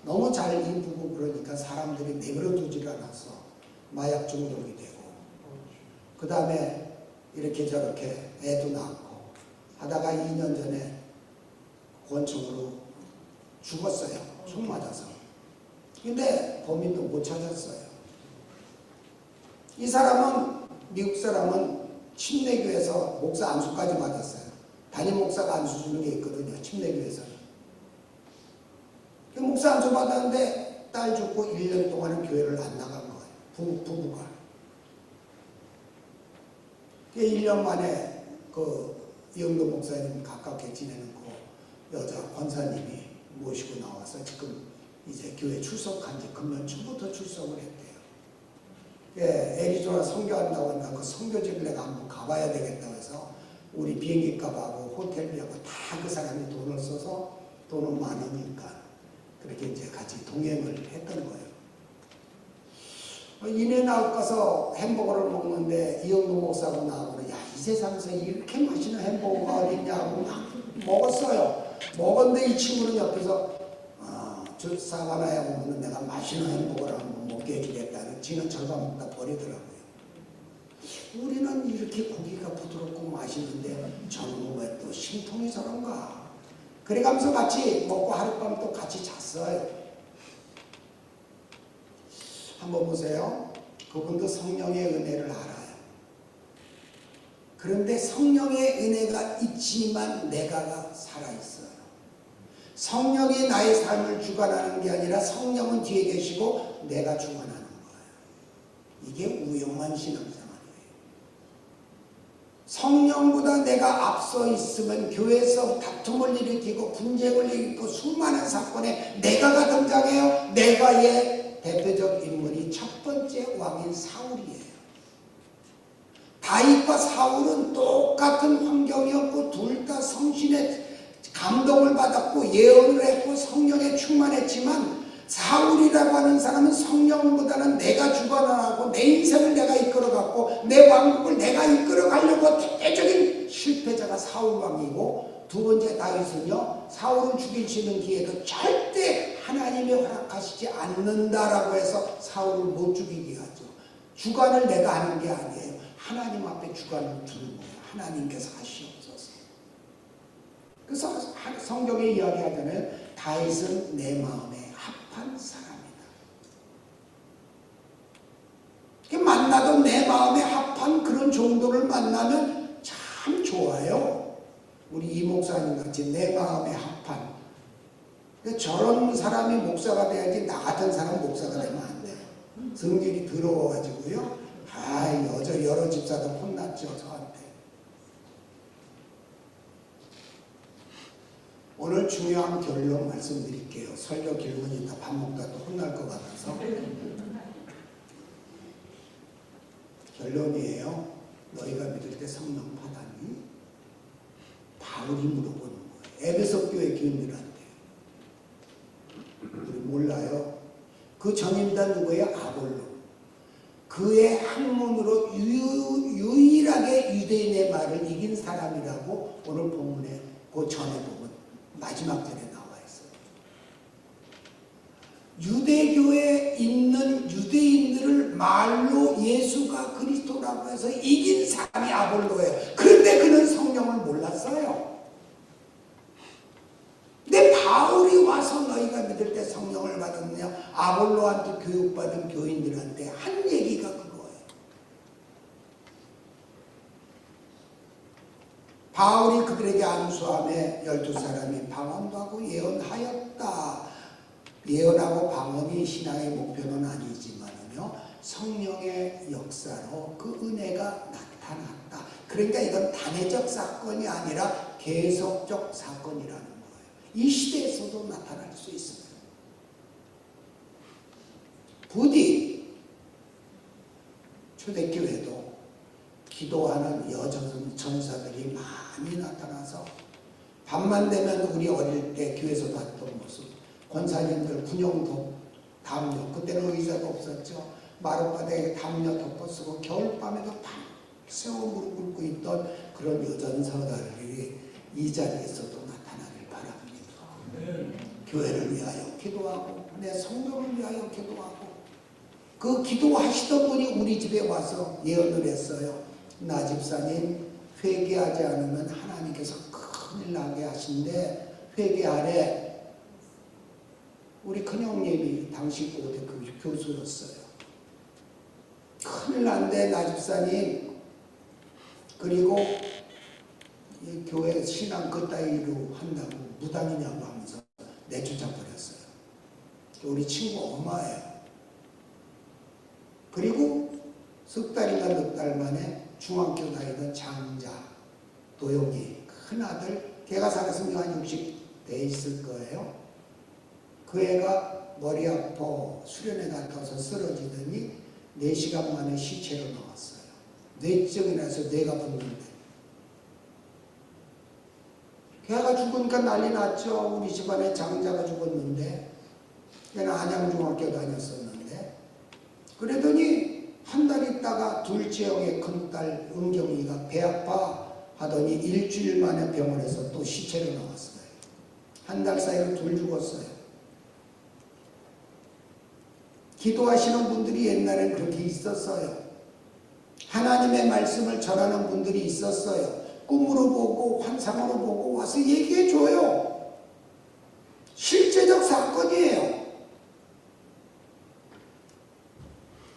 너무 잘 이쁘고 그러니까 사람들이 내버려두질 않아서 마약 중독이 되고 그 다음에 이렇게 저렇게 애도 낳고 하다가 2년 전에 권총으로 죽었어요. 총 맞아서. 근데 범인도 못 찾았어요. 이 사람은 미국 사람은 침례교에서 목사 안수까지 맞았어요. 담임 목사가 안수 주는 게 있거든요. 침례교에서는. 목사 안수 받았는데 딸 죽고 1년 동안은 교회를 안 나간 거예요. 부부가. 1년 만에 그 이영도 목사님 가깝게 지내는 그 여자 권사님이 모시고 나와서 지금 이제 교회 출석한 지 금년 초부터 출석을 했대요. 애리조나 선교한다고 하니까 그 선교지를 내가 한번 가봐야 되겠다 해서 우리 비행기 값하고 호텔비하고 다 그 사람이 돈을 써서 돈은 많으니까 그렇게 이제 같이 동행을 했던 거예요. 이내나 가서 햄버거를 먹는데 이영도 목사하고 나하고는 야, 이 세상에서 이렇게 맛있는 햄버거가 어딨냐고 막 먹었어요. 먹었는데 이 친구는 옆에서 저 사바나에 오면 내가 맛있는 햄버거를 한번 먹게 해주겠다는 지는 절반 먹다 버리더라고요. 우리는 이렇게 고기가 부드럽고 맛있는데 저는 왜 또 심통이 저런가. 그래가면서 같이 먹고 하룻밤 또 같이 잤어요. 한번 보세요. 그분도 성령의 은혜를 알아요. 그런데 성령의 은혜가 있지만 내가가 살아있어요. 성령이 나의 삶을 주관하는 게 아니라 성령은 뒤에 계시고 내가 주관하는 거예요. 이게 우영한 신앙생활이에요. 성령보다 내가 앞서 있으면 교회에서 다툼을 일으키고 분쟁을 일으키고 수많은 사건에 내가가 등장해요. 내가의 대표적 인물이 첫 번째 왕인 사울이에요. 다윗과 사울은 똑같은 환경이었고 둘 다 성신의 감동을 받았고 예언을 했고 성령에 충만했지만 사울이라고 하는 사람은 성령보다는 내가 주관하고 내 인생을 내가 이끌어갔고 내 왕국을 내가 이끌어가려고 대대적인 실패자가 사울왕이고 두 번째 다윗은요 사울을 죽일 수 있는 기회도 절대 하나님이 허락하시지 않는다라고 해서 사울을 못 죽이게 하죠. 주관을 내가 하는 게 아니에요. 하나님 앞에 주관을 두는 거예요. 하나님께서 하시옵소서. 그래서 성경에 이야기하잖아요. 다윗은 내 마음에 합한 사람이다. 만나도 내 마음에 합한 그런 정도를 만나면 참 좋아요. 우리 이 목사님 같이 내 마음에 합한. 저런 사람이 목사가 돼야지 나 같은 사람 목사가 되면 안 돼요. 성질이 더러워가지고요. 여러 집사들 혼났죠, 저한테. 오늘 중요한 결론 말씀드릴게요. 설교 길면 이따 밥 먹다 또 혼날 것 같아서. 결론이에요. 너희가 믿을 때 성령 받았니? 바울이 물어보는 거예요. 에베소 교회 교인들한테. 우리 몰라요. 그 전임자 누구예요? 아볼로. 그의 학문으로 유일하게 유대인의 말을 이긴 사람이라고 오늘 본문에 그 전에 보면 마지막 절에 나와 있어요. 유대교에 있는 유대인들을 말로 예수가 그리스도라고 해서 이긴 사람이 아볼로예요. 그런데 그는 성령을 몰랐어요. 근데 바울이 와서 너희가 믿을 때 성령을 받았느냐? 아볼로한테 교육받은 교인들한테 한 얘기가 그거예요. 바울이 그들에게 안수함에 12사람이 방언도 하고 예언하였다. 예언하고 방언이 신앙의 목표는 아니지만요. 성령의 역사로 그 은혜가 나타났다. 그러니까 이건 단회적 사건이 아니라 계속적 사건이라는 거예요. 이 시대에서도 나타날 수 있습니다. 부디 초대교회도 기도하는 여전사들이 많이 나타나서 밤만 되면 우리 어릴 때 교회에서 봤던 모습, 권사님들 군용도 담요, 그때는 의자가 없었죠. 마룻바닥에 담요 덮어쓰고 겨울밤에도 밤새워 무릎 꿇고 있던 그런 여전사들이 이 자리에서도 나타나길 바랍니다. 교회를 위하여 기도하고 내 성도를 위하여 기도하고 그 기도하시던 분이 우리 집에 와서 예언을 했어요. 나 집사님 회개하지 않으면 하나님께서 큰일 나게 하신데 회개하래. 우리 큰형님이 당시 고대 교수였어요. 큰일 난데 나 집사님. 그리고 이 교회 신앙 그따위로 한다고 무당이냐고 하면서 내쫓아 버렸어요. 우리 친구 엄마예요. 그리고 석 달인가 몇 달 만에 중학교 다니던 장자 도영이 큰아들, 걔가 살았으면 한 60대 있을 거예요. 그 애가 머리 아파 수련회 갔다 와서 쓰러지더니 4시간 만에 시체로 나왔어요. 뇌증이 나서 뇌가 붓는데. 걔가 죽으니까 난리 났죠. 우리 집안에 장자가 죽었는데 걔는 안양중학교 다녔었는데 그러더니 한 달 있다가 둘째 형의 큰딸 은경이가 배 아파 하더니 일주일 만에 병원에서 또 시체로 나왔어요. 한 달 사이로 둘 죽었어요. 기도하시는 분들이 옛날엔 그렇게 있었어요. 하나님의 말씀을 전하는 분들이 있었어요. 꿈으로 보고 환상으로 보고 와서 얘기해줘요. 실제적 사건이에요.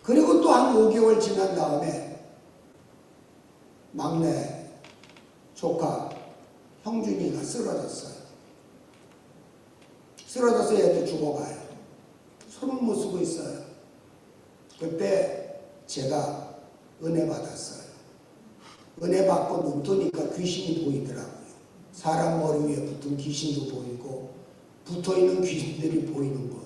그리고 또 한 5개월 지난 다음에 막내 조카 형준이가 쓰러졌어요. 쓰러져서 얘도 죽어가요. 손을 못 쓰고 있어요. 그때 제가 은혜 받았어요. 은혜 받고 눈 뜨니까 귀신이 보이더라고요. 사람 머리 위에 붙은 귀신도 보이고 붙어있는 귀신들이 보이는 거예요.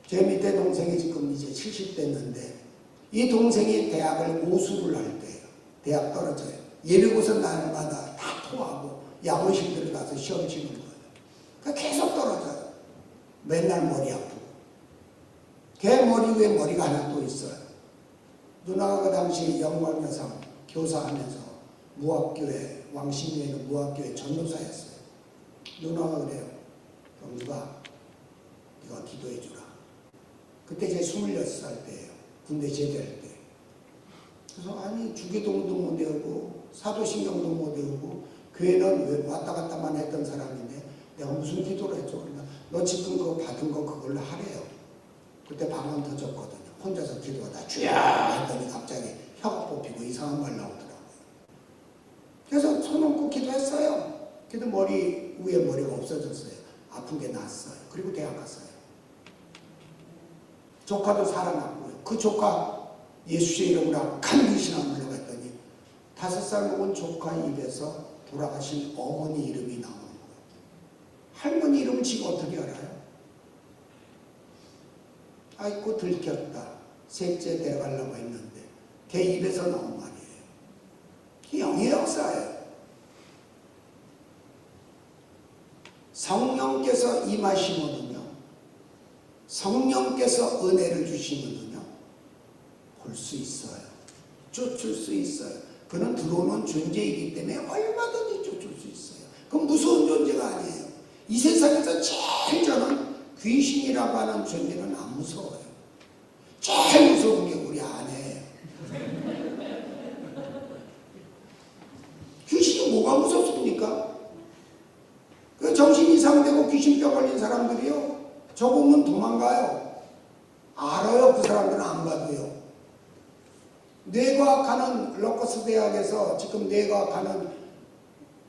제 밑에 동생이 지금 이제 70 됐는데 이 동생이 대학을 오수를 할 때예요. 대학 떨어져요. 예비고사 날마다 다 토하고 양호실들 가서 시험 치는 거예요. 그러니까 계속 떨어져요. 맨날 머리 아프고. 걔 머리 위에 머리가 하나 또 있어요. 누나가 그 당시 영광여상 교사하면서 무학교에, 왕십리에 있는 무학교에 전도사였어요. 누나가 그래요. 경주가 네가 기도해 주라. 그때 제 26살 때예요. 군대 제대할 때. 그래서 아니 주기도문도 못 외우고 사도신경도 못 외우고 교회는 왜 왔다 갔다만 했던 사람인데 내가 무슨 기도를 했죠? 그러니까 너 지금 그거 받은 거 그걸로 하래요. 그때 방언 터졌거든요. 혼자서 기도하다 주야 했더니 갑자기 혀가 뽑히고 이상한 말 나오더라고요. 그래서 손 얹고 기도했어요. 그래도 머리 위에 머리가 없어졌어요. 아픈 게 나았어요. 그리고 대학 갔어요. 조카도 살아났고요. 그 조카 예수의 이름으로 악한 귀신 안 물려갔더니 5살 먹은 조카 입에서 돌아가신 어머니 이름이 나오는 거예요. 할머니 이름을 지가 어떻게 알아요? 아이고 들켰다. 셋째 데려가려고 했는데 걔 입에서 나온 말이에요. 영의 역사예요. 성령께서 임하시면은요, 성령께서 은혜를 주시면은요, 볼 수 있어요. 쫓을 수 있어요. 그는 들어오는 존재이기 때문에 얼마든지 쫓을 수 있어요. 그건 무서운 존재가 아니에요. 이 세상에서 제일 저는 귀신이라고 하는 존재는 안 무서워요. 제일 무서운 게 우리 아내예요. 귀신이 뭐가 무섭습니까? 그 정신 이상되고 귀신병 걸린 사람들이요, 저 보면 도망가요. 알아요. 그 사람들은 안 봐도요. 뇌과학하는 로커스 대학에서 지금 뇌과학하는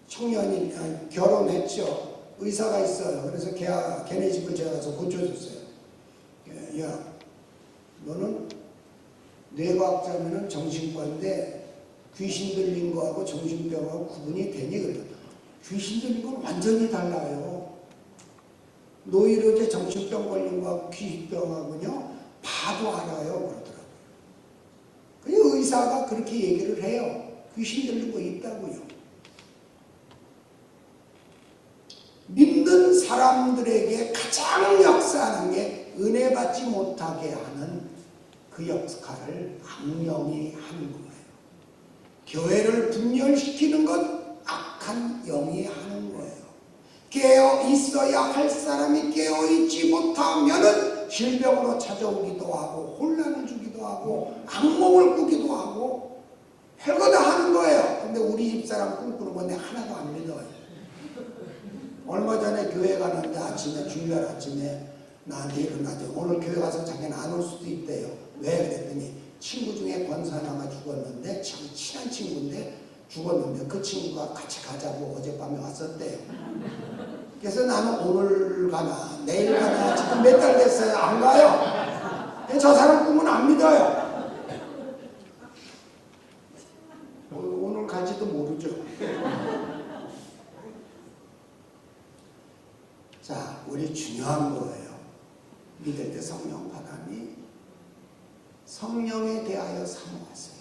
청년이 결혼했죠. 의사가 있어요. 그래서 걔네 집을 제가 가서 고쳐줬어요. 야, 너는 뇌과학자면은 정신과인데 귀신 들린 거하고 정신병하고 구분이 되니? 그래요. 귀신 들린 건 완전히 달라요. 노이로제 정신병 걸린 거하고 귀신병하고는요, 봐도 알아요. 그러더라고요. 그 의사가 그렇게 얘기를 해요. 귀신 들린 거 있다고요. 믿는 사람들에게 가장 역사하는 게 은혜 받지 못하게 하는 그 역할을 악령이 하는 거예요. 교회를 분열시키는 건 악한 영이 하는 거예요. 깨어 있어야 할 사람이 깨어 있지 못하면은 질병으로 찾아오기도 하고 혼란을 주기도 하고 악몽을 꾸기도 하고 별거 다 하는 거예요. 근데 우리 집사람 꿈꾸는 건데 하나도 안 믿어요. 얼마 전에 교회 가는데 아침에 주일날 아침에 나한테 일어나죠. 오늘 교회 가서 자기는 안 올 수도 있대요. 왜? 그랬더니 친구 중에 권사나가 죽었는데 참 친한 친구인데 죽었는데 그 친구가 같이 가자고 어젯밤에 왔었대요. 그래서 나는 오늘 가나 내일 가나 지금 몇 달 됐어요. 안 가요. 저 사람 꿈은 안 믿어요. 오늘 갈지도 모르죠. 자, 우리 중요한 거예요. 믿을 때 성령 받았니? 성령에 대하여 사모하세요.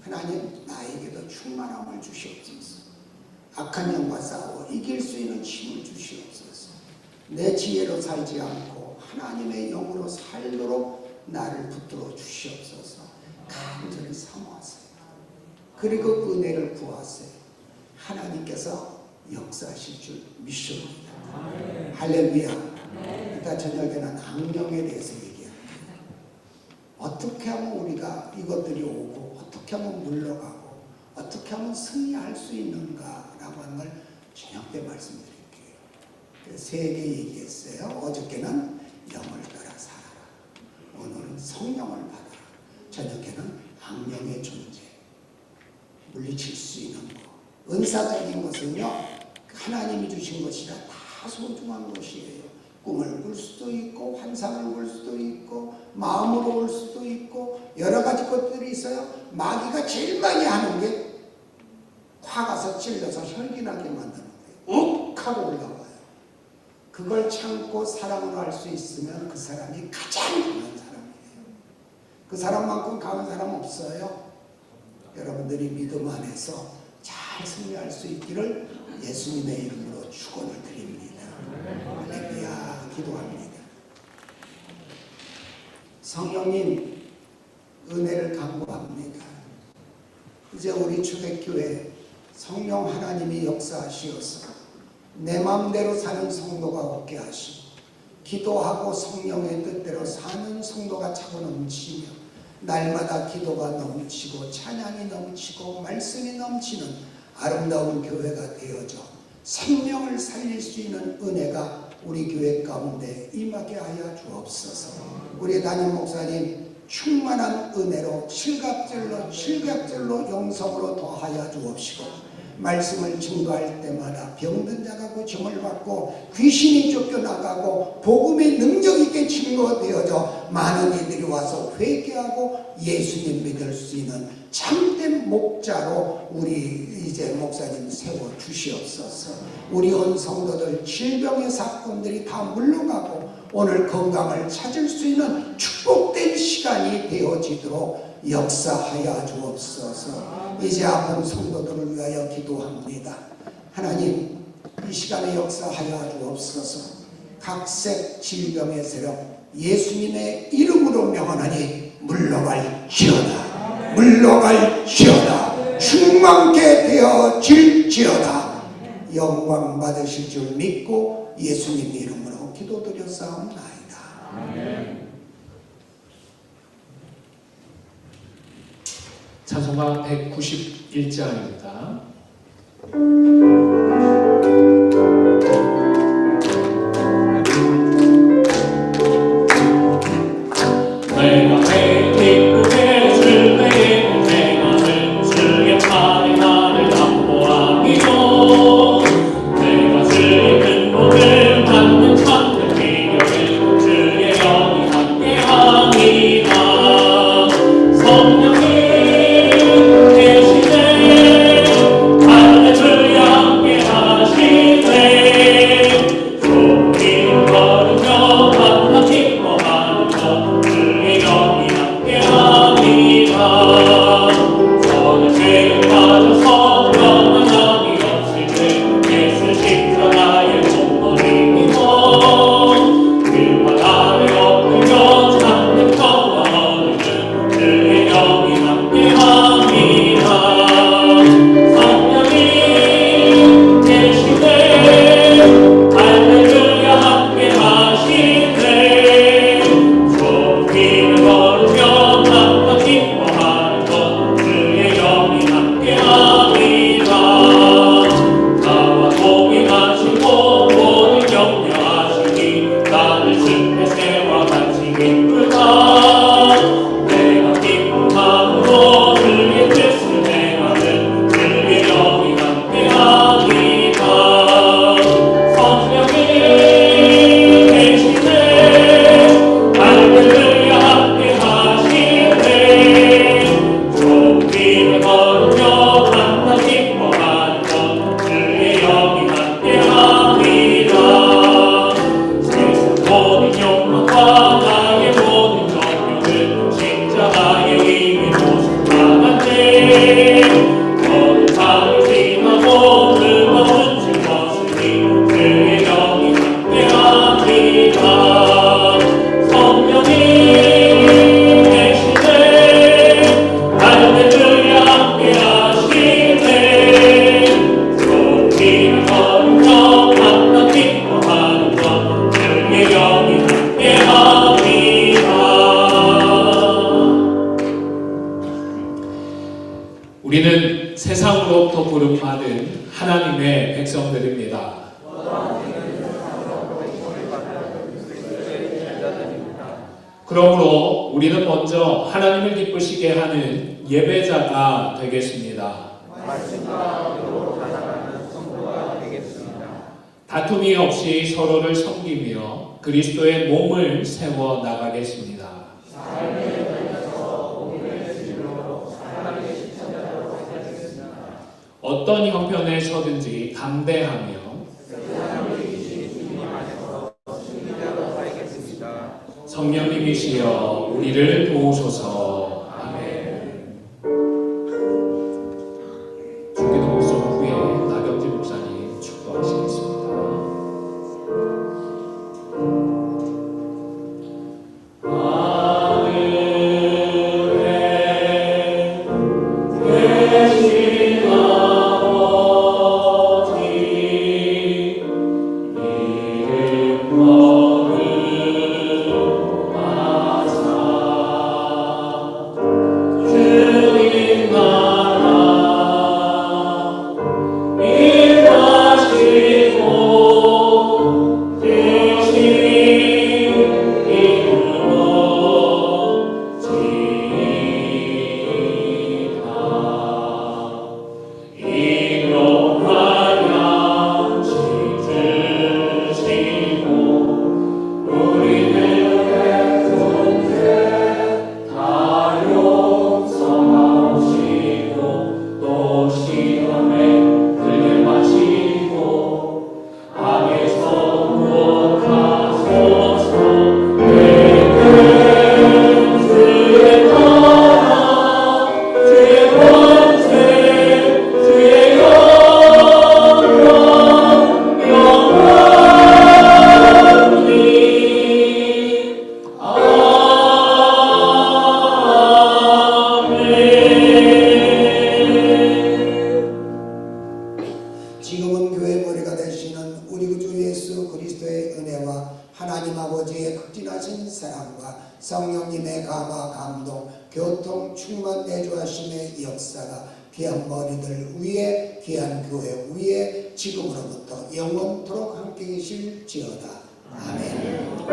하나님 나에게도 충만함을 주시옵소서. 악한 영과 싸워 이길 수 있는 힘을 주시옵소서. 내 지혜로 살지 않고 하나님의 영으로 살도록 나를 붙들어 주시옵소서. 간절히 사모하세요. 그리고 은혜를 구하세요. 하나님께서 역사하실 줄 믿습니다. 할렐루야. 이따 저녁에는 악령에 대해서 얘기합니다. 어떻게 하면 우리가 이것들이 오고 어떻게 하면 물러가고 어떻게 하면 승리할 수 있는가라고 하는 걸 저녁 때 말씀드릴게요. 세 개 얘기했어요. 어저께는 영을 따라 살아라. 오늘은 성령을 받아라. 저녁에는 악령의 존재, 물리칠 수 있는 거. 은사적인 것은요, 하나님이 주신 것이라 다 소중한 것이에요. 꿈을 꿀 수도 있고 환상을 볼 수도 있고 마음으로 올 수도 있고 여러 가지 것들이 있어요. 마귀가 제일 많이 하는 게 화 가서 찔러서 혈기나게 만드는 거예요. 욱 하고 올라와요. 그걸 참고 사랑으로 할 수 있으면 그 사람이 가장 강한 사람이에요. 그 사람만큼 강한 사람 없어요. 여러분들이 믿음 안에서 잘 승리할 수 있기를 예수님의 이름으로 축원을 드립니다. 할렐루야. 기도합니다. 성령님 은혜를 간구합니다. 이제 우리 초대교회 성령 하나님이 역사하시어서 내 마음대로 사는 성도가 없게 하시고 기도하고 성령의 뜻대로 사는 성도가 차고 넘치며 날마다 기도가 넘치고 찬양이 넘치고 말씀이 넘치는 아름다운 교회가 되어져 생명을 살릴 수 있는 은혜가 우리 교회 가운데 임하게 하여 주옵소서. 우리 담임 목사님 충만한 은혜로 칠갑절로 영성으로 더하여 주옵시고 말씀을 증거할 때마다 병든 자가 고침을 받고 귀신이 쫓겨나가고 복음의 능력 있게 증거되어져 많은 이들이 와서 회개하고 예수님 믿을 수 있는 참된 목자로 우리 이제 목사님 세워 주시옵소서. 우리 온 성도들 질병의 사건들이 다 물러가고 오늘 건강을 찾을 수 있는 축복된 시간이 되어지도록 역사하여 주옵소서. 이제 아픈 성도들을 위하여 기도합니다. 하나님 이 시간에 역사하여 주옵소서. 각색 질병의 세력 예수님의 이름으로 명하나니 물러갈지어다. 물러갈지어다. 충만케 되어질지어다. 영광 받으실 줄 믿고 예수님 이름으로 기도드렸사옵나이다. 찬송가 191장입니다. 내가 제일 기쁘게 즐거이 내가 주의 팔에 나를 담보하기로 내가 주의 큰 복을 받는 참된 기념을 주의 영이 함께합니다. 성령이 우리는 세상으로부터 부름받은 하나님의 백성들입니다. 그러므로 우리는 먼저 하나님을 기쁘시게 하는 예배자가 되겠습니다. 다툼이 없이 서로를 섬기며 그리스도의 몸을 세워 나가겠습니다. 어떤 형편에 서든지 담대하며 성령님이시여 우리를 도우소서. 성령님의 감화 감동 교통 충만 내주하심의 역사가 귀한 머리들 위에 귀한 교회 위에 지금으로부터 영원토록 함께 계실지어다. 아멘.